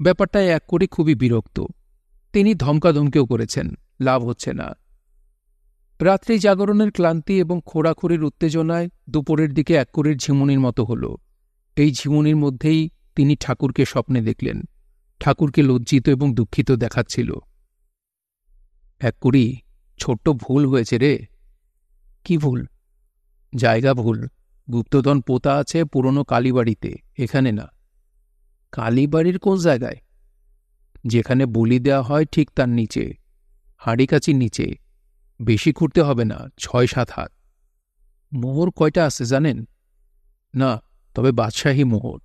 ব্যাপারটায় এক করে খুবই বিরক্ত। তিনি ধমকাধমকিও করেছেন, লাভ হচ্ছে না। রাত্রি জাগরণের ক্লান্তি এবং খোঁড়াখুড়ির উত্তেজনায় দুপুরের দিকে এক করের ঝিমুনির মতো হল। এই ঝিমুনির মধ্যেই তিনি ঠাকুরকে স্বপ্নে দেখলেন। ঠাকুরকে লজ্জিত এবং দুঃখিত দেখাচ্ছিল। এক করি, ছোট্ট ভুল হয়েছে রে। কি ভুল? জায়গা ভুল। গুপ্তধন পোতা আছে পুরনো কালীবাড়িতে, এখানে না। কালীবাড়ির কোন জায়গায়? যেখানে বলি দেওয়া হয় ঠিক তার নিচে, হাঁড়িকাচির নিচে। বেশি খুঁড়তে হবে না, ৬-৭ হাত। মোহর কয়টা আছে জানেন? না, তবে বাদশাহী মোহর।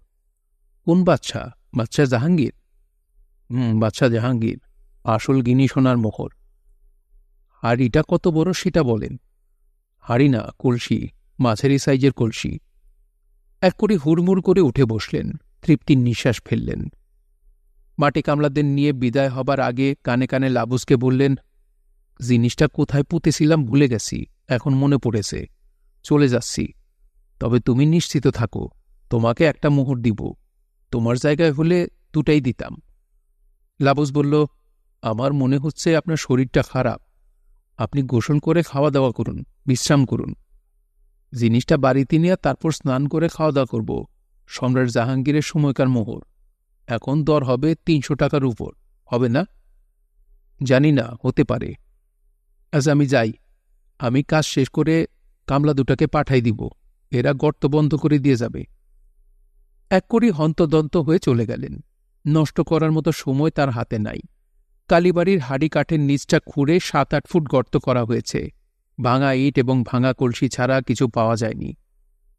কোন বাদশাহ? বাদশাহ জাহাঙ্গীর? বাদশাহ জাহাঙ্গীর। আসল গিনি সোনার মোহর। হাঁড়িটা কত বড় সেটা বলেন। হাঁড়ি না, কলসি, মাঝারি সাইজের কলসি। এক করে হুড়মুড় করে উঠে বসলেন, তৃপ্তির নিঃশ্বাস ফেললেন। মাটি কামলাদের নিয়ে বিদায় হবার আগে কানে কানে লাবুসকে বললেন, জিনিসটা কোথায় পুঁতেছিলাম ভুলে গেছি, এখন মনে পড়েছে। চলে যাচ্ছি। তবে তুমি নিশ্চিত থাকো, তোমাকে একটা মোহর দিব। তোমার জায়গায় হলে দুটাই দিতাম। লাবুস বলল, আমার মনে হচ্ছে আপনার শরীরটা খারাপ। আপনি গোসল করে খাওয়া দাওয়া করুন, বিশ্রাম করুন। জিনিসটা বাড়িতে নিয়ে তারপর স্নান করে খাওয়া দাওয়া করব। সম্রাট জাহাঙ্গীরের সময়কার মোহর। এখন দর হবে ৩০০ টাকার উপর, হবে না? জানি না, হতে পারে। আজ আমি যাই। আমি কাজ শেষ করে কামলা দুটাকে পাঠাই দিব। এরা গর্ত বন্ধ করে দিয়ে যাবে। এক করি হন্তদন্ত হয়ে চলে গেলেন। নষ্ট করার মতো সময় তার হাতে নাই। কালীবাড়ির হাড়ি কাঠের নিচটা খুঁড়ে ৭-৮ ফুট গর্ত করা হয়েছে। ভাঙা ইট এবং ভাঙা কলসি ছাড়া কিছু পাওয়া যায়নি।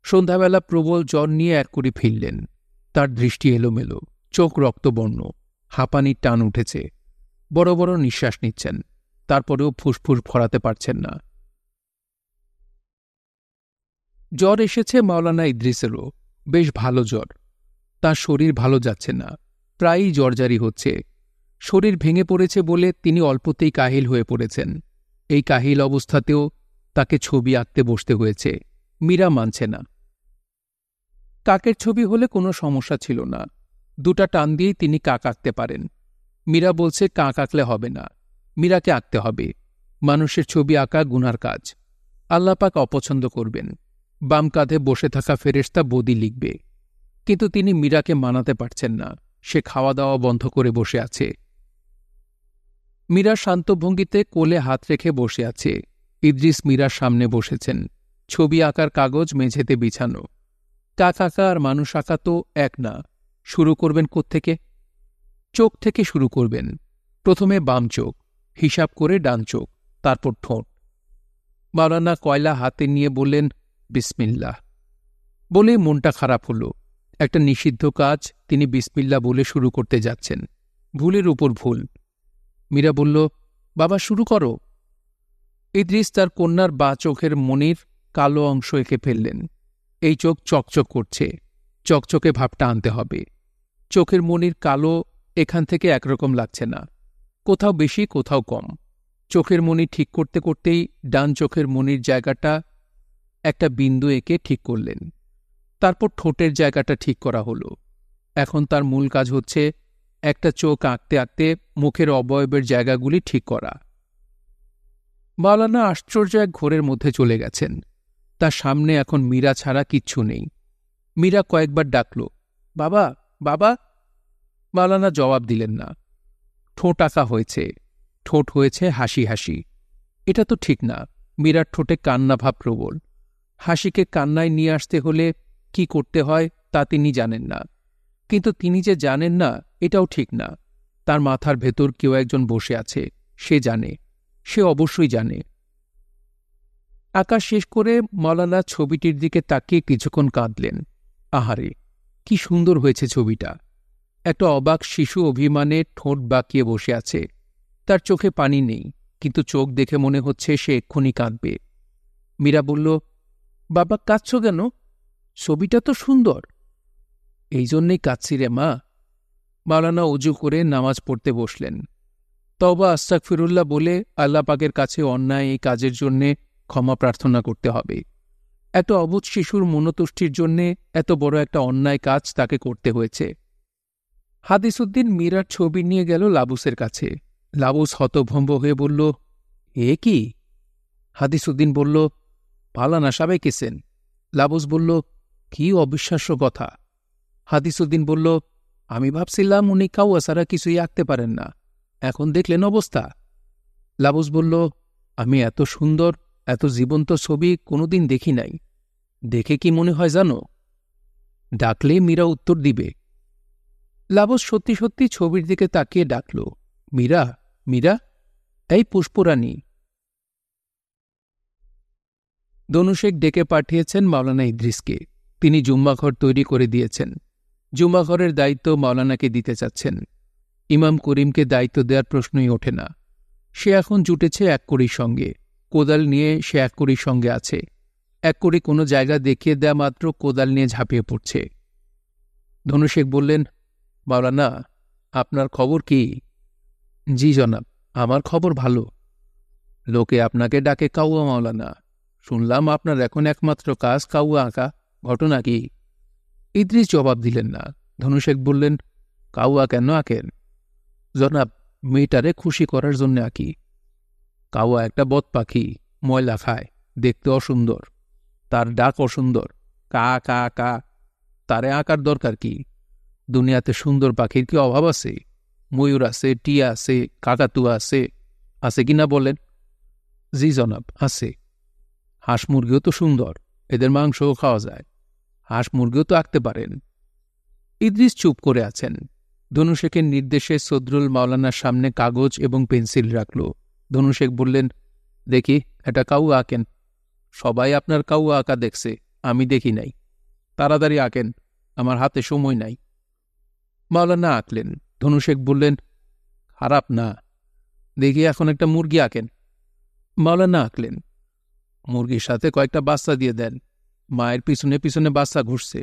সন্ধ্যাবেলা প্রবল জ্বর নিয়ে এক করে ফিরলেন। তার দৃষ্টি এলোমেলো, চোখ রক্তবর্ণ, হাঁপানির টান উঠেছে। বড় বড় নিঃশ্বাস নিচ্ছেন, তারপরেও ফুসফুস ভরাতে পারছেন না। জ্বর এসেছে মাওলানা ইদ্রিসেরও, বেশ ভালো জ্বর। তার শরীর ভালো যাচ্ছে না, প্রায়ই জ্বরজারি হচ্ছে। শরীর ভেঙে পড়েছে বলে তিনি অল্পতেই কাহিল হয়ে পড়েছেন। এই কাহিল অবস্থাতেও তাকে ছবি আঁকতে বসতে হয়েছে। মীরা মানছে না। কাকের ছবি হলে কোনো সমস্যা ছিল না, দুটা টান দিয়েই তিনি কাক আঁকতে পারেন। মীরা বলছে কাক আঁকলে হবে না, মীরাকে আঁকতে হবে। মানুষের ছবি আঁকা গুনার কাজ, আল্লাহ পাক অপছন্দ করবেন। বাম কাঁধে বসে থাকা ফেরেশতা বদি লিখবে। কিন্তু তিনি মীরাকে মানাতে পারছেন না। সে খাওয়া দাওয়া বন্ধ করে বসে আছে। মীরা শান্ত ভঙ্গিতে কোলে হাত রেখে বসে আছে। ইদ্রিস মীরার সামনে বসেছেন। ছবি আঁকার কাগজ মেঝেতে বিছানো। কাক আঁকা আর মানুষ আঁকা তো এক না। শুরু করবেন কোত্থেকে? চোখ থেকে শুরু করবেন। প্রথমে বাম চোখ, হিসাব করে ডান চোখ, তারপর ঠোঁট। মাওলানা কয়লা হাতে নিয়ে বললেন, বিসমিল্লাহ। বলে মনটা খারাপ হল। একটা নিষিদ্ধ কাজ তিনি বিসমিল্লাহ বলে শুরু করতে যাচ্ছেন। ভুলের উপর ভুল। মীরা বলল, বাবা শুরু করো। ইদ্রিস তার কন্যার বা চোখের মনির কালো অংশ এঁকে ফেললেন। এই চোখ চকচক করছে, চকচকে ভাবটা আনতে হবে। চোখের মনির কালো, এখান থেকে একরকম লাগছে না, কোথাও বেশি কোথাও কম। চোখের মনি ঠিক করতে করতেই ডান চোখের মনির জায়গাটা একটা বিন্দু এঁকে ঠিক করলেন। তারপর ঠোঁটের জায়গাটা ঠিক করা হল। এখন তার মূল কাজ হচ্ছে একটা চোখ আঁকতে আঁকতে মুখের অবয়বের জায়গাগুলি ঠিক করা। মাওলানা আশ্চর্য এক ঘোরের মধ্যে চলে গেছেন। তার সামনে এখন মীরা ছাড়া কিচ্ছু নেই। মীরা কয়েকবার ডাকল, বাবা, বাবা। মাওলানা জবাব দিলেন না। ঠোঁট আঁকা হয়েছে, ঠোঁট হয়েছে হাসি হাসি। এটা তো ঠিক না। মীরার ঠোঁটে কান্না ভাব প্রবল। হাসিকে কান্নায় নিয়ে আসতে হলে কি করতে হয় তা তিনি জানেন না। কিন্তু তিনি যে জানেন না এটাও ঠিক না। তার মাথার ভেতর কেউ একজন বসে আছে, সে জানে, সে অবশ্যই জানে। আঁকা শেষ করে মওলানা ছবিটির দিকে তাকিয়ে কিছুক্ষণ কাঁদলেন। আহারে, কি সুন্দর হয়েছে ছবিটা! একটা অবাক শিশু অভিমানে ঠোঁট বাঁকিয়ে বসে আছে। তার চোখে পানি নেই, কিন্তু চোখ দেখে মনে হচ্ছে সে এক্ষুনি কাঁদবে। মীরা বলল, বাবা, কাঁদছ কেন? ছবিটা তো সুন্দর। এই জন্যেই কাঁদছি রে মা। মাওলানা অজু করে নামাজ পড়তে বসলেন। তওবা আস্তাগফিরুল্লাহ বলে আল্লাহ পাকের কাছে অন্যায় এই কাজের জন্যে ক্ষমা প্রার্থনা করতে হবে। একটা অবুঝ শিশুর মনোতুষ্টির জন্যে এত বড় একটা অন্যায় কাজ তাকে করতে হয়েছে। হাদিসউদ্দিন মীরার ছবি নিয়ে গেল লাবুসের কাছে। লাবুস হতভম্ব হয়ে বলল, এ কি? হাদিসউদ্দিন বলল, মাওলানা সাহেব কেছেন। লাবুস বলল, কি অবিশ্বাস্য কথা! হাদিসউদ্দিন বলল, আমি ভাবছিলাম উনি কাউয়া ছাড়া কিছুই আঁকতে পারেন না, এখন দেখলেন অবস্থা। লাবুস বলল, আমি এত সুন্দর, এত জীবন্ত ছবি কোনোদিন দেখি নাই। দেখে কি মনে হয় জানো? ডাকলে মীরা উত্তর দিবে। লাবুস সত্যি সত্যি ছবির দিকে তাকিয়ে ডাকল, মীরা, মীরা, এই পুষ্পরানী। দনুশেখ ডেকে পাঠিয়েছেন মাওলানা ইদ্রিসকে। তিনি জুম্মাঘর তৈরি করে দিয়েছেন। জুম্মাঘরের দায়িত্ব মাওলানাকে দিতে চাচ্ছেন। ইমাম করিমকে দায়িত্ব দেওয়ার প্রশ্নই ওঠে না। সে এখন জুটেছে এক কড়ির সঙ্গে। কোদাল নিয়ে সে এক কড়ির সঙ্গে আছে। এক কড়ি কোনো জায়গা দেখিয়ে দেয়া মাত্র কোদাল নিয়ে ঝাঁপিয়ে পড়ছে। ধনুশেখ বললেন, মাওলানা, আপনার খবর কি? জি জনাব, আমার খবর ভালো। লোকে আপনাকে ডাকে কাউয়া মাওলানা। শুনলাম আপনার এখন একমাত্র কাজ কাউয়া আঁকা, ঘটনা কি? ইদ্রিস জবাব দিলেন না। ধনুশেখ বললেন, কাউয়া কেন আঁকেন? জনাব, মেয়েটারে খুশি করার জন্য আঁকি। কাউয়া একটা বদ পাখি, ময়লা খায়, দেখতে অসুন্দর, তার ডাক অসুন্দর, কা কা কা। তারে আঁকার দরকার কি? দুনিয়াতে সুন্দর পাখির কি অভাব আছে? ময়ূর আছে, টিয়া আছে, কাকাতুয়া আছে, আছে কিনা বলেন? জি জনাব, আছে। হাঁস মুরগিও তো সুন্দর, এদের মাংসও খাওয়া যায়। হাঁস মুরগিও তো আঁকতে পারেন। ইদ্রিস চুপ করে আছেন। ধনুশেখের নির্দেশে সদরুল মাওলানার সামনে কাগজ এবং পেন্সিল রাখল। ধনুশেখ বললেন, দেখি এটা কাউয়া আঁকেন। সবাই আপনার কাউয়া আঁকা দেখছে, আমি দেখি নাই। তাড়াতাড়ি আঁকেন, আমার হাতে সময় নাই। মাওলানা আঁকলেন। ধনুশেখ বললেন, খারাপ না, দেখি এখন একটা মুরগি আঁকেন। মাওলানা আঁকলেন। মুরগির সাথে কয়েকটা বাচ্চা দিয়ে দেন, মায়ের পিছনে পিছনে বাচ্চা ঘুরছে।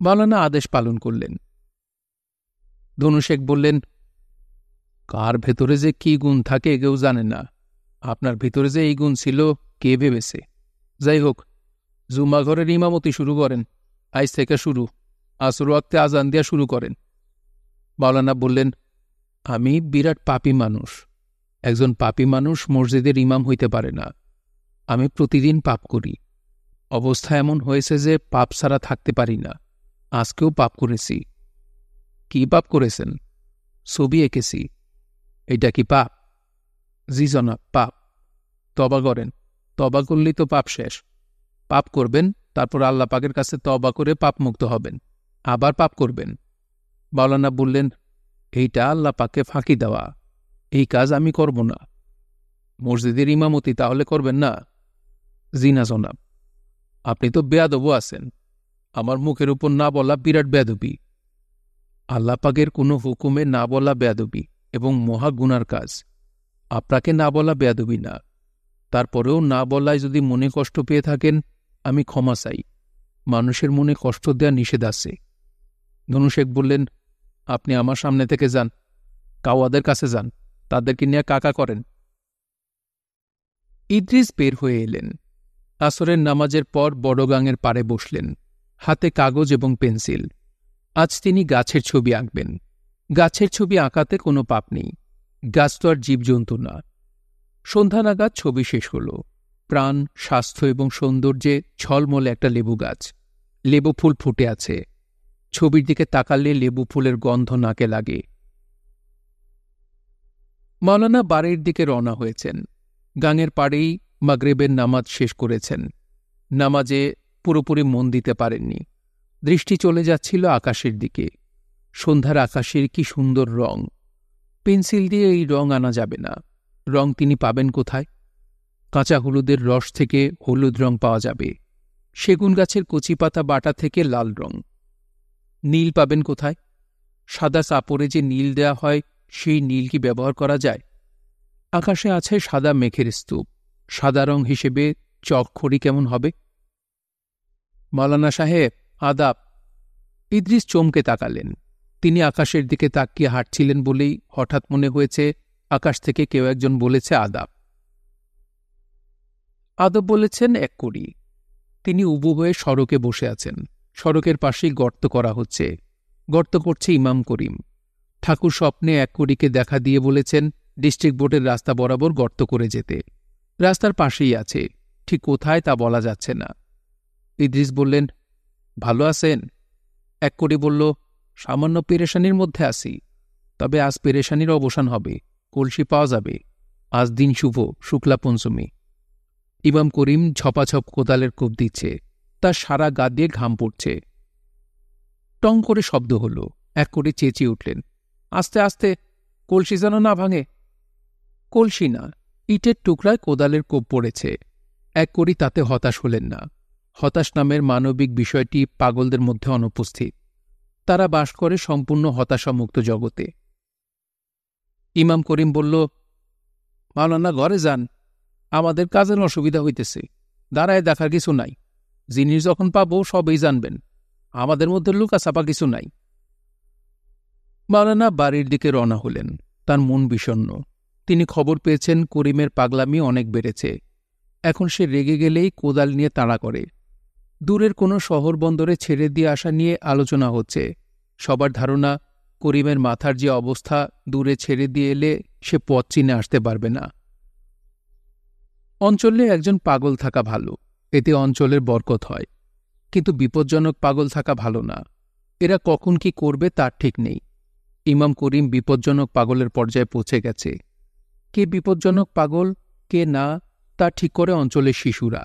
মাওলানা আদেশ পালন করলেন। ধনুশেখ বললেন, কার ভেতরে যে কি গুণ থাকে কেউ জানে না। আপনার ভিতরে যে এই গুণ ছিল কে ভেবেছে? যাই হোক, জুম্মাঘরের ইমামতি শুরু করেন। আজ থেকে শুরু, আসর ওয়াক্তে আজান দিয়া শুরু করেন। মাওলানা বললেন, আমি বিরাট পাপী মানুষ। একজন পাপী মানুষ মসজিদের ইমাম হইতে পারে না। আমি প্রতিদিন পাপ করি। অবস্থা এমন হয়েছে যে পাপ ছাড়া থাকতে পারি না। আজকেও পাপ করেছি। কি পাপ করেছেন? ছবি এঁকেছি। এটা কি পাপ? জি জনাব, পাপ। তবা করেন। তবা করলেই তো পাপ শেষ। পাপ করবেন, তারপর আল্লাহ পাকের কাছে তবা করে পাপ মুক্ত হবেন, আবার পাপ করবেন। মাওলানা বললেন, এইটা আল্লাহ পাককে ফাঁকি দেওয়া, এই কাজ আমি করব না। মসজিদের ইমামতি তাহলে করবেন না? জি না জনাব। আপনি তো বেয়াদবও আছেন। আমার মুখের উপর না বলা বিরাট বেয়াদবি। আল্লাহ পাকের কোনো হুকুমে না বলা বেয়াদবি এবং মহা গুনার কাজ। আপনাকে না বলা বেয়াদবি না। তারপরেও না বলায় যদি মনে কষ্ট পেয়ে থাকেন, আমি ক্ষমা চাই। মানুষের মনে কষ্ট দেয়া নিষেধ আছে। ধনুশেখ বললেন, আপনি আমার সামনে থেকে যান, কাওয়াদের কাছে যান, তাদেরকে নিয়ে কাকা করেন। ইদ্রিস বের হয়ে এলেন। আসরের নামাজের পর বড়গাঙের পাড়ে বসলেন, হাতে কাগজ এবং পেন্সিল। আজ তিনি গাছের ছবি আঁকবেন। গাছের ছবি আঁকাতে কোনো পাপ নেই। গাছ তো আর জীবজন্তু না। সন্ধ্যা নাগাদ ছবি শেষ হল। প্রাণ, স্বাস্থ্য এবং সৌন্দর্যে ঝলমলে একটা লেবু গাছ। লেবু ফুল ফুটে আছে। ছবির দিকে তাকালে লেবু ফুলের গন্ধ নাকে লাগে। মাওলানা বাড়ির দিকে রওনা হয়েছেন। গাঙের পাড়েই মাগরিবের নামাজ শেষ করেছেন। নামাজে পুরোপুরি মন দিতে পারেননি। দৃষ্টি চলে যাচ্ছিল আকাশের দিকে। সন্ধ্যার আকাশের কি সুন্দর রং! পেন্সিল দিয়ে এই রং আনা যাবে না। রং তিনি পাবেন কোথায়? কাঁচা হলুদের রস থেকে হলুদ রং পাওয়া যাবে, সেগুন গাছের কচি পাতা বাটা থেকে লাল রং। নীল পাবেন কোথায়? সাদা কাপড়ে যে নীল দেয়া হয়, সেই নীল কি ব্যবহার করা যায়? আকাশে আছে সাদা মেঘের স্তূপ। সাদা রং হিসেবে চকখড়ি কেমন হবে? মাওলানা সাহেব, আদাব। ইদ্রিস চমকে তাকালেন। তিনি আকাশের দিকে তাকিয়ে হাঁটছিলেন বলেই হঠাৎ মনে হয়েছে আকাশ থেকে কেউ একজন বলেছে আদাব। আদব বলেছেন 1 কোটি। তিনি উবু হয়ে সড়কে বসে আছেন। সড়কের পাশেই গর্ত করা হচ্ছে। গর্ত করছে ইমাম করিম। ঠাকুর স্বপ্নে 1 কোটিকে দেখা দিয়ে বলেছেন ডিস্ট্রিক্ট বোর্ডের রাস্তা বরাবর গর্ত করে যেতে। রাস্তার পাশেই আছে, ঠিক কোথায় তা বলা যাচ্ছে না। ইদ্রিস বললেন, ভালো আছেন? 1 কোটি বলল, সামান্য পেরেশানির মধ্যে আছি, তবে আজ পেরেশানির অবসান হবে। কলসি পাওয়া যাবে। আজ দিন শুভ, শুক্লা পঞ্চমী। ইমাম করিম ঝপাঝপ কোদালের কোপ দিচ্ছে। তার সারা গা দিয়ে ঘাম পড়ছে। টং করে শব্দ হল। 1 কোটি চেঁচিয়ে উঠলেন, আস্তে আস্তে, কলসি যেন না ভাঙে। কলসি না, ইটের টুকরায় কোদালের কোপ পড়েছে। 1 কোটি তাতে হতাশ হলেন না। হতাশ নামের মানবিক বিষয়টি পাগলদের মধ্যে অনুপস্থিত। তারা বাস করে সম্পূর্ণ হতাশামুক্ত জগতে। ইমাম করিম বলল, মাওলানা ঘরে যান, আমাদের কাজের অসুবিধা হইতেছে। দাঁড়ায় দেখার কিছু নাই। জিনিস যখন পাবো সবই জানবেন। আমাদের মধ্যে লুকাছাপা কিছু নাই। মাওলানা বাড়ির দিকে রওনা হলেন। তার মন বিষণ্ণ। তিনি খবর পেয়েছেন করিমের পাগলামি অনেক বেড়েছে। এখন সে রেগে গেলেই কোদাল নিয়ে তাড়া করে। দূরের কোনো শহর বন্দরে ছেড়ে দিয়ে আসা নিয়ে আলোচনা হচ্ছে। সবার ধারণা করিমের মাথার যে অবস্থা, দূরে ছেড়ে দিয়ে এলে সে পথ চিনে আসতে পারবে না। অঞ্চলে একজন পাগল থাকা ভালো, এতে অঞ্চলের বরকত হয়। কিন্তু বিপজ্জনক পাগল থাকা ভালো না। এরা কখন কি করবে তার ঠিক নেই। ইমাম করিম বিপজ্জনক পাগলের পর্যায়ে পৌঁছে গেছে। কে বিপজ্জনক পাগল, কে না, তা ঠিক করে অঞ্চলের শিশুরা।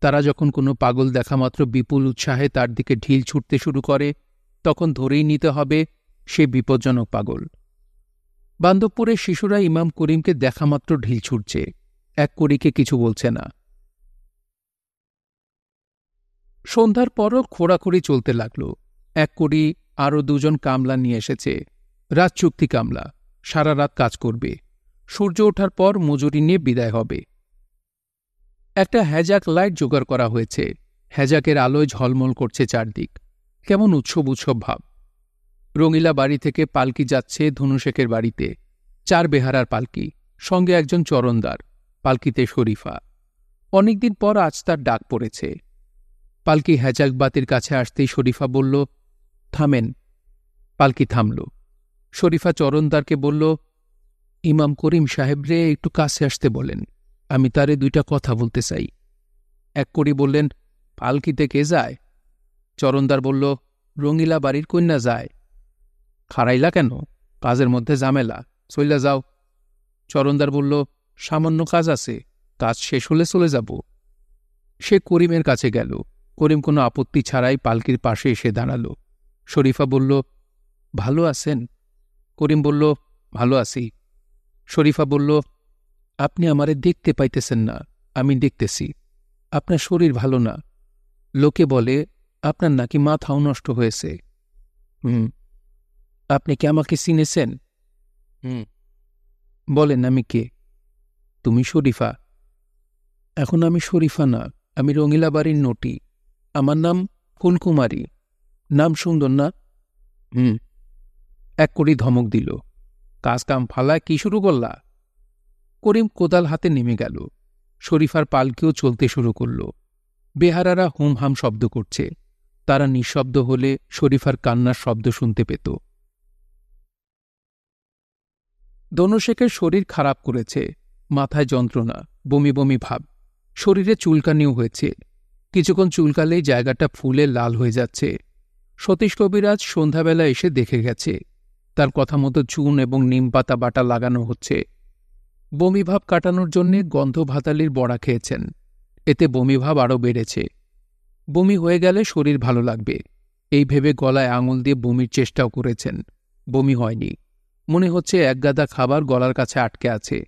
তারা যখন কোনো পাগল দেখামাত্র বিপুল উৎসাহে তার দিকে ঢিল ছুটতে শুরু করে, তখন ধরেই নিতে হবে সে বিপজ্জনক পাগল। বান্দবপুরের শিশুরা ইমাম করিমকে দেখামাত্র ঢিল ছুটছে। 1 কোটিকে কিছু বলছে না। সন্ধ্যার পরও খোঁড়াখুড়ি চলতে লাগল। 1 কোটি আরও 2 জন কামলা নিয়ে এসেছে। রাত চুক্তি কামলা, সারা রাত কাজ করবে। সূর্য ওঠার পর মজুরি নিয়ে বিদায় হবে। একটা হ্যাজাক লাইট জোগাড় করা হয়েছে। হ্যাজাকের আলোয় ঝলমল করছে চারদিক। কেমন উৎসব উৎসব ভাব। রঙিলা বাড়ি থেকে পালকি যাচ্ছে ধনুশেখের বাড়িতে। 4 বেহারার পালকি, সঙ্গে একজন চরণদার। পালকিতে শরীফা। অনেকদিন পর আজ তার ডাক পড়েছে। পালকি হ্যাজাক বাতির কাছে আসতেই শরীফা বলল, থামেন। পালকি থামল। শরীফা চরণদারকে বলল, ইমাম করিম সাহেবরে একটু কাছে আসতে বলেন, আমি তারে 2টা কথা বলতে চাই। 1 কোটি বললেন, পালকিতে কে যায়? চরণদার বলল, রঙিলা বাড়ির কন্যা যায়। খাড়াইলা কেন? কাজের মধ্যে ঝামেলা, চইলা যাও। চরণদার বলল, সামান্য কাজ আছে, কাজ শেষ হলে চলে যাব। সে করিমের কাছে গেল। করিম কোনো আপত্তি ছাড়াই পালকির পাশে এসে দাঁড়াল। শরীফা বলল, ভালো আছেন? করিম বলল, ভালো আছি। শরীফা বলল, আপনি আমারে দেখতে পাইতেছেন না, আমি দেখতেছি। আপনার শরীর ভালো না। লোকে বলে আপনার নাকি মাথাও নষ্ট হয়েছে। আপনি কি আমাকে চিনেছেন? বলেন, আমি কে? তুমি শরীফা? এখন আমি শরীফা না, আমি রঙিলা বাড়ির নটি। আমার নাম ফুলকুমারী। নাম সুন্দর না? 1 কোটি ধমক দিল, কাজ কাম ফালায় কি শুরু করলা? করিম কোদাল হাতে নেমে গেল। শরীফার পালকিও চলতে শুরু করল। বেহারারা হুমহাম শব্দ করছে। তারা নিঃশব্দ হলে শরীফার কান্নার শব্দ শুনতে পেত। ধনুশেখের শরীর খারাপ করেছে। মাথায় যন্ত্রণা, বমি বমি ভাব। শরীরে চুলকানিও হয়েছে। কিছুক্ষণ চুলকালেই জায়গাটা ফুলে লাল হয়ে যাচ্ছে। সতীশ কবিরাজ সন্ধ্যাবেলা এসে দেখে গেছে তার কথা মতো চুন এবং নিম পাতা বাটা লাগানো হচ্ছে। বমিভাব কাটানোর জন্যে গন্ধ ভাতালির বড়া খেয়েছেন, এতে বমিভাব আরও বেড়েছে। বমি হয়ে গেলে শরীর ভালো লাগবে এই ভেবে গলায় আঙুল দিয়ে বমির চেষ্টাও করেছেন, বমি হয়নি। মনে হচ্ছে একগাদা খাবার গলার কাছে আটকে আছে।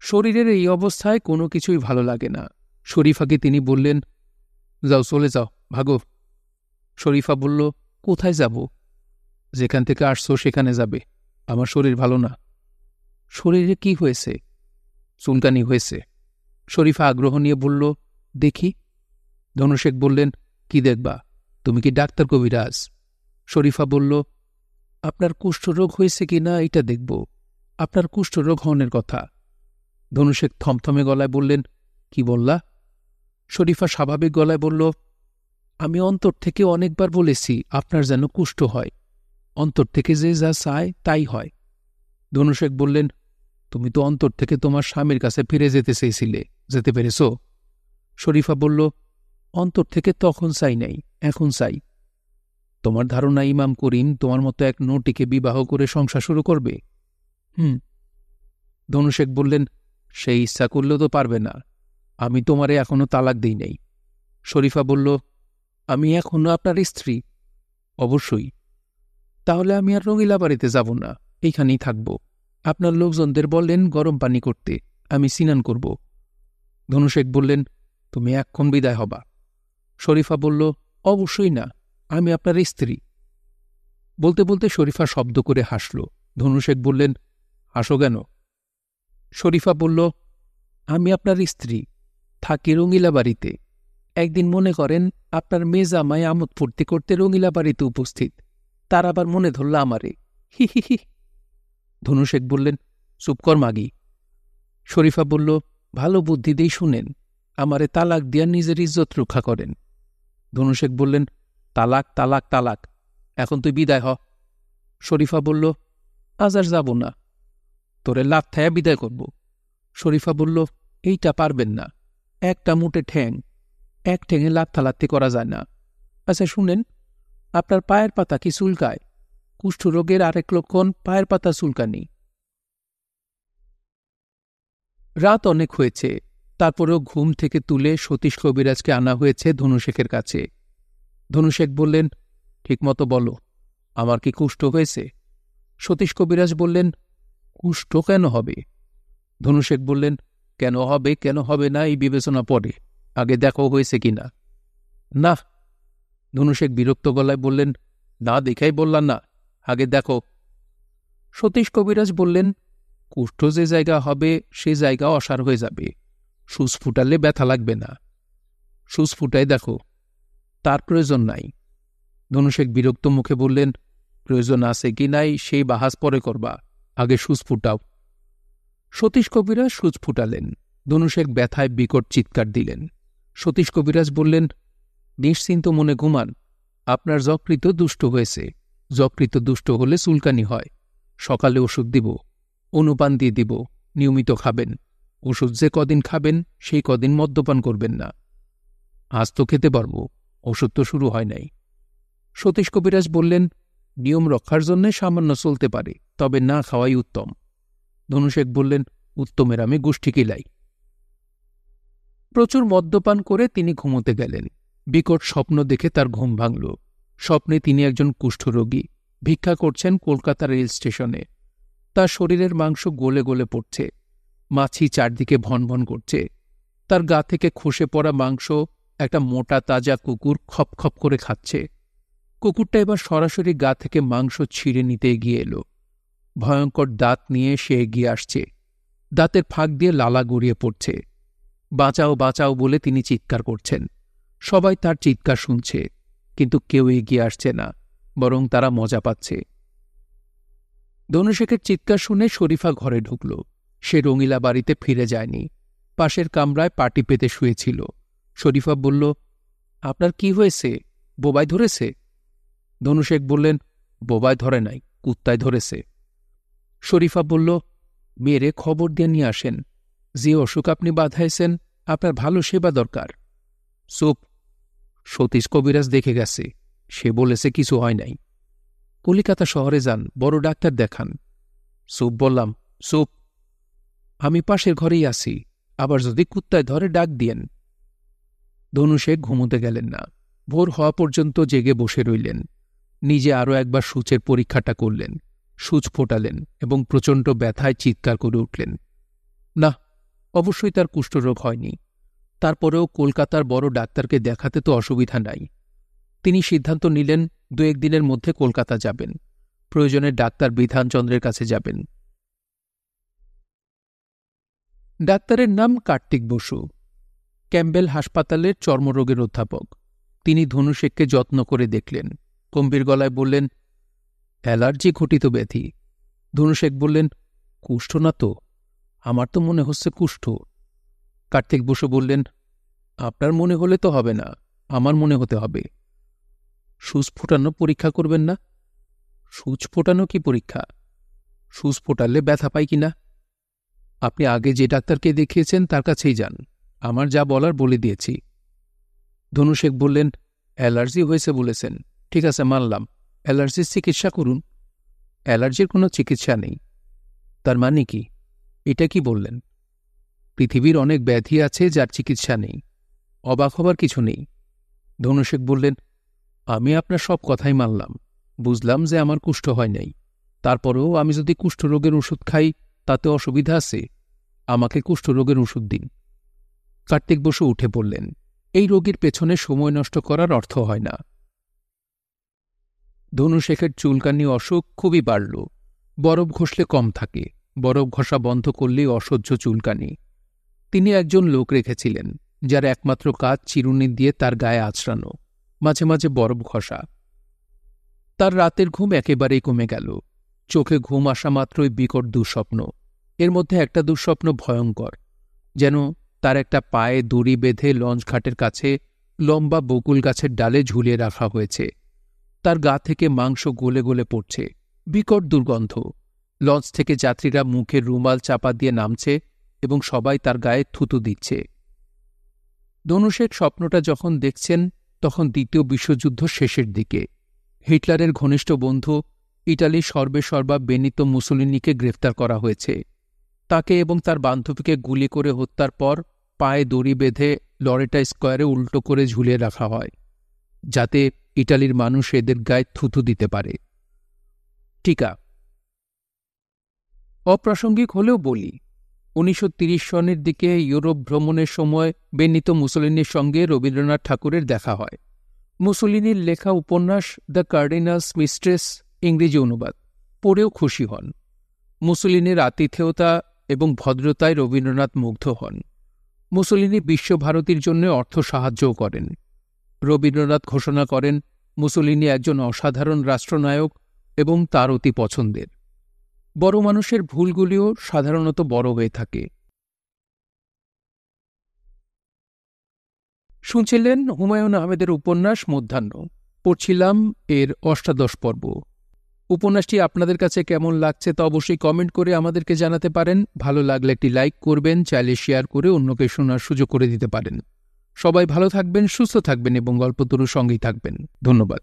শরীরের এই অবস্থায় কোনো কিছুই ভালো লাগে না। শরীফাকে তিনি বললেন, যাও, চলে যাও, ভাগো। শরীফা বলল, কোথায় যাব? যেখান থেকে আসছো সেখানে যাবে, আমার শরীর ভালো না। শরীরে কি হয়েছে? চুলকানি হয়েছে। শরীফা আগ্রহ নিয়ে বলল, দেখি। ধনুশেখ বললেন, কি দেখবা? তুমি কি ডাক্তার কবিরাজ? শরীফা বলল, আপনার কুষ্ঠরোগ হয়েছে কি না এটা দেখব। আপনার কুষ্ঠরোগ হওয়ার কথা। ধনুশেখ থমথমে গলায় বললেন, কি বললা? শরীফা স্বাভাবিক গলায় বলল, আমি অন্তর থেকে অনেকবার বলেছি আপনার যেন কুষ্ঠ হয়, অন্তর থেকে যে যা চায় তাই হয়। ধনুশেখ বললেন, তুমি তো অন্তর থেকে তোমার স্বামীর কাছে ফিরে যেতে চেয়েছিলে, যেতে পেরেছ? শরীফা বলল, অন্তর থেকে তখন চাই নাই, এখন চাই। তোমার ধারণা ইমাম করিম তোমার মতো এক নটিকে বিবাহ করে সংসার শুরু করবে? ধনুশেখ বললেন, সেই ইচ্ছা করলেও তো পারবে না, আমি তোমারে এখনো তালাক দিই নাই। শরীফা বলল, আমি এখনো আপনার স্ত্রী? অবশ্যই। তাহলে আমি আর রঙিলা বাড়িতে যাব না, এইখানেই থাকব। আপনার লোকজনদের বললেন গরম পানি করতে, আমি স্নান করব। ধনুশেখ বললেন, তুমি এক্ষণ বিদায় হবা। শরীফা বলল, অবশ্যই না, আমি আপনার স্ত্রী। বলতে বলতে শরীফা শব্দ করে হাসল। ধনুশেখ বললেন, হাসো কেন? শরীফা বলল, আমি আপনার স্ত্রী, থাকি রঙিলা বাড়িতে। একদিন মনে করেন আপনার মেজামায় আমোদ ফুর্তি করতে রঙিলা বাড়িতে উপস্থিত, তার আবার মনে ধরল আমারে, হি হি হি। ধনুশেখ বললেন, চুপ কর মাগি। শরীফা বলল, ভালো বুদ্ধি দিয়ে শুনেন, আমারে তালাক দিয়া নিজের ইজ্জত রক্ষা করেন। ধনুশেখ বললেন, তালাক তালাক তালাক, এখন তুই বিদায় হ। শরীফা বলল, আজ আর যাব না, তোরে লাথ্থায়া বিদায় করব। শরীফা বলল, এইটা পারবেন না, একটা মুটে ঠ্যাং, এক ঠ্যাঙে লাথ্থালাত্থি করা যায় না। আচ্ছা শুনেন, আপনার পায়ের পাতা কি চুলকায়? কুষ্ঠরোগের আরেক লক্ষণ পায়ের পাতা চুলকানি। রাত অনেক হয়েছে, তারপরেও ঘুম থেকে তুলে সতীশ কবিরাজকে আনা হয়েছে ধনুশেখের কাছে। ধনুশেখ বললেন, ঠিকমতো বলো, আমার কি কুষ্ঠ হয়েছে? সতীশ কবিরাজ বললেন, কুষ্ঠ কেন হবে? ধনুশেখ বললেন, কেন হবে কেন হবে না এই বিবেচনা পরে, আগে দেখো হয়েছে কিনা। না। ধনুশেখ বিরক্ত গলায় বললেন, না দেখাই বললাম না, আগে দেখো। সতীশ কবিরাজ বললেন, কুষ্ঠ যে জায়গা হবে সে জায়গা অসার হয়ে যাবে, সুচ ফুটালে ব্যথা লাগবে না। সুচ ফুটাই দেখো। তার প্রয়োজন নাই। ধনুশেখ বিরক্ত মুখে বললেন, প্রয়োজন আছে কি নাই সেই বাহাস পরে করবা, আগে সুচ ফুটাও। সতীশ কবিরাজ সুচ ফুটালেন। ধনুশেখ ব্যথায় বিকট চিৎকার দিলেন। সতীশ কবিরাজ বললেন, নিশ্চিন্ত মনে ঘুমান, আপনার যকৃত দুষ্ট হয়েছে, যকৃত দুষ্ট হলে চুলকানি হয়। সকালে ওষুধ দিব, অনুপান দিয়ে দিব, নিয়মিত খাবেন। ওষুধ যে কদিন খাবেন সেই কদিন মদ্যপান করবেন না। আজ তো খেতে পারব, ওষুধ তো শুরু হয় নাই। সতীশ কবিরাজ বললেন, নিয়ম রক্ষার জন্যে সামান্য চলতে পারে, তবে না খাওয়াই উত্তম। ধনুশেখ বললেন, উত্তমের আমি গোষ্ঠী কিলাই। প্রচুর মদ্যপান করে তিনি ঘুমোতে গেলেন। বিকট স্বপ্ন দেখে তার ঘুম ভাঙল। স্বপ্নে তিনি একজন কুষ্ঠরোগী, ভিক্ষা করছেন কলকাতা রেল স্টেশনে। তার শরীরের মাংস গলে গলে পড়ছে, মাছি চারদিকে ভনভন করছে। তার গা থেকে খসে পড়া মাংস একটা মোটা তাজা কুকুর খপ খপ করে খাচ্ছে। কুকুরটা এবার সরাসরি গা থেকে মাংস ছিঁড়ে নিতে এগিয়ে এলো। ভয়ঙ্কর দাঁত নিয়ে সে এগিয়ে আসছে, দাঁতের ফাঁক দিয়ে লালা গড়িয়ে পড়ছে। বাঁচাও বাঁচাও বলে তিনি চিৎকার করছেন। সবাই তার চিৎকার শুনছে, কিন্তু কেউ এগিয়ে আসছে না, বরং তারা মজা পাচ্ছে। ধনুশেখের চিৎকার শুনে শরীফা ঘরে ঢুকল। সে রঙিলা বাড়িতে ফিরে যায়নি, পাশের কামরায় পাটি পেতে শুয়েছিল। শরীফা বলল, আপনার কি হয়েছে, বোবায় ধরেছে? ধনুশেখ বললেন, বোবায় ধরে নাই, কুত্তায় ধরেছে। শরীফা বলল, মেয়েরে খবর দিয়ে নিয়ে আসেন, যে অসুখ আপনি বাধাইছেন আপনার ভালো সেবা দরকার। চুপ। সতীশ কবিরাজ দেখে গেছে, সে বলেছে কিছু হয় নাই। কলিকাতা শহরে যান, বড় ডাক্তার দেখান। সুপ বললাম, সুপ, আমি পাশের ঘরেই আছি, আবার যদি কুত্তায় ধরে ডাক দিয়েন। ধনুশেখ ঘুমোতে গেলেন না। ভোর হওয়া পর্যন্ত জেগে বসে রইলেন। নিজে আরও একবার সূচের পরীক্ষাটা করলেন। সূচ ফোটালেন এবং প্রচণ্ড ব্যথায় চিৎকার করে উঠলেন। না, অবশ্যই তার কুষ্ঠরোগ হয়নি। তারপরেও কলকাতার বড় ডাক্তারকে দেখাতে তো অসুবিধা নাই। তিনি সিদ্ধান্ত নিলেন 2-1 দিনের মধ্যে কলকাতা যাবেন। প্রয়োজনে ডাক্তার বিধানচন্দ্রের কাছে যাবেন। ডাক্তারের নাম কার্তিক বসু, ক্যাম্বেল হাসপাতালের চর্মরোগের অধ্যাপক। তিনি ধনুশেখকে যত্ন করে দেখলেন। গম্ভীর গলায় বললেন, অ্যালার্জি ঘটিত ব্যাধি। ধনুশেখ বললেন, কুষ্ঠ না তো? আমার তো মনে হচ্ছে কুষ্ঠ। কার্তিক বসু বললেন, আপনার মনে হলে তো হবে না, আমার মনে হতে হবে। সূচ ফোটানো পরীক্ষা করবেন না? সূচ ফোটানো কি পরীক্ষা? সূচ ফোটালে ব্যথা পাই কিনা? আপনি আগে যে ডাক্তারকে দেখিয়েছেন তার কাছেই যান, আমার যা বলার বলে দিয়েছি। ধনুশেখ বললেন, অ্যালার্জি হয়েছে বলেছেন, ঠিক আছে মানলাম, অ্যালার্জির চিকিৎসা করুন। অ্যালার্জির কোনো চিকিৎসা নেই। তার মানে কি? এটা কি বললেন? পৃথিবীর অনেক ব্যাধি আছে যার চিকিৎসা নেই, অবাক হবার কিছু নেই। ধনুশেখ বললেন, আমি আপনার সব কথাই মানলাম, বুঝলাম যে আমার কুষ্ঠ হয় নাই। তারপরেও আমি যদি কুষ্ঠরোগের ওষুধ খাই তাতে অসুবিধা আছে? আমাকে কুষ্ঠরোগের ওষুধ দিন। কার্তিক বসু উঠে পড়লেন, এই রোগীর পেছনে সময় নষ্ট করার অর্থ হয় না। ধনুশেখের চুলকানি অসুখ খুবই বাড়ল। বরফ ঘষলে কম থাকে, বরফ ঘষা বন্ধ করলেই অসহ্য চুলকানি। তিনি একজন লোক রেখেছিলেন যার একমাত্র কাজ চিরুনি দিয়ে তার গায়ে আছড়ানো, মাঝে মাঝে বরফ ঘষা। তার রাতের ঘুম একেবারেই কমে গেল। চোখে ঘুম আসা মাত্রই বিকট দুঃস্বপ্ন। এর মধ্যে একটা দুঃস্বপ্ন ভয়ঙ্কর, যেন তার একটা পায়ে দড়ি বেঁধে লঞ্চঘাটের কাছে লম্বা বকুল গাছের ডালে ঝুলিয়ে রাখা হয়েছে। তার গা থেকে মাংস গলে গলে পড়ছে, বিকট দুর্গন্ধ। লঞ্চ থেকে যাত্রীরা মুখে রুমাল চাপা দিয়ে নামছে এবং সবাই তার গায়ে থুতু দিচ্ছে। ধনুশেখ স্বপ্নটা যখন দেখছেন তখন দ্বিতীয় বিশ্বযুদ্ধ শেষের দিকে। হিটলারের ঘনিষ্ঠ বন্ধু ইটালির সর্বেসর্বা বেনিতো মুসোলিনিকে গ্রেফতার করা হয়েছে। তাকে এবং তার বান্ধবীকে গুলি করে হত্যার পর পায়ে দড়ি বেঁধে লরেটা স্কোয়ারে উল্টো করে ঝুলিয়ে রাখা হয়, যাতে ইটালির মানুষ এদের গায়ে থুতু দিতে পারে। টিকা অপ্রাসঙ্গিক হলেও বলি, 1930 সনের দিকে ইউরোপ ভ্রমণের সময় বেনিতো মুসোলিনির সঙ্গে রবীন্দ্রনাথ ঠাকুরের দেখা হয়। মুসোলিনির লেখা উপন্যাস দ্য কার্ডিনালস মিস্ট্রেস ইংরেজি অনুবাদ পড়েও খুশি হন। মুসোলিনির আতিথেয়তা এবং ভদ্রতায় রবীন্দ্রনাথ মুগ্ধ হন। মুসোলিনি বিশ্বভারতীর জন্য অর্থ সাহায্যও করেন। রবীন্দ্রনাথ ঘোষণা করেন মুসোলিনি একজন অসাধারণ রাষ্ট্রনায়ক এবং তার অতি পছন্দের। বড় মানুষের ভুলগুলিও সাধারণত বড় হয়ে থাকে। শুনছিলেন হুমায়ুন আহমেদের উপন্যাস মধ্যাহ্ন। পড়ছিলাম এর ৮ পর্ব। উপন্যাসটি আপনাদের কাছে কেমন লাগছে তা অবশ্যই কমেন্ট করে আমাদেরকে জানাতে পারেন। ভালো লাগলে একটি লাইক করবেন, চাইলে শেয়ার করে অন্যকে শোনার সুযোগ করে দিতে পারেন। সবাই ভালো থাকবেন, সুস্থ থাকবেন এবং গল্পতরুর সঙ্গেই থাকবেন। ধন্যবাদ।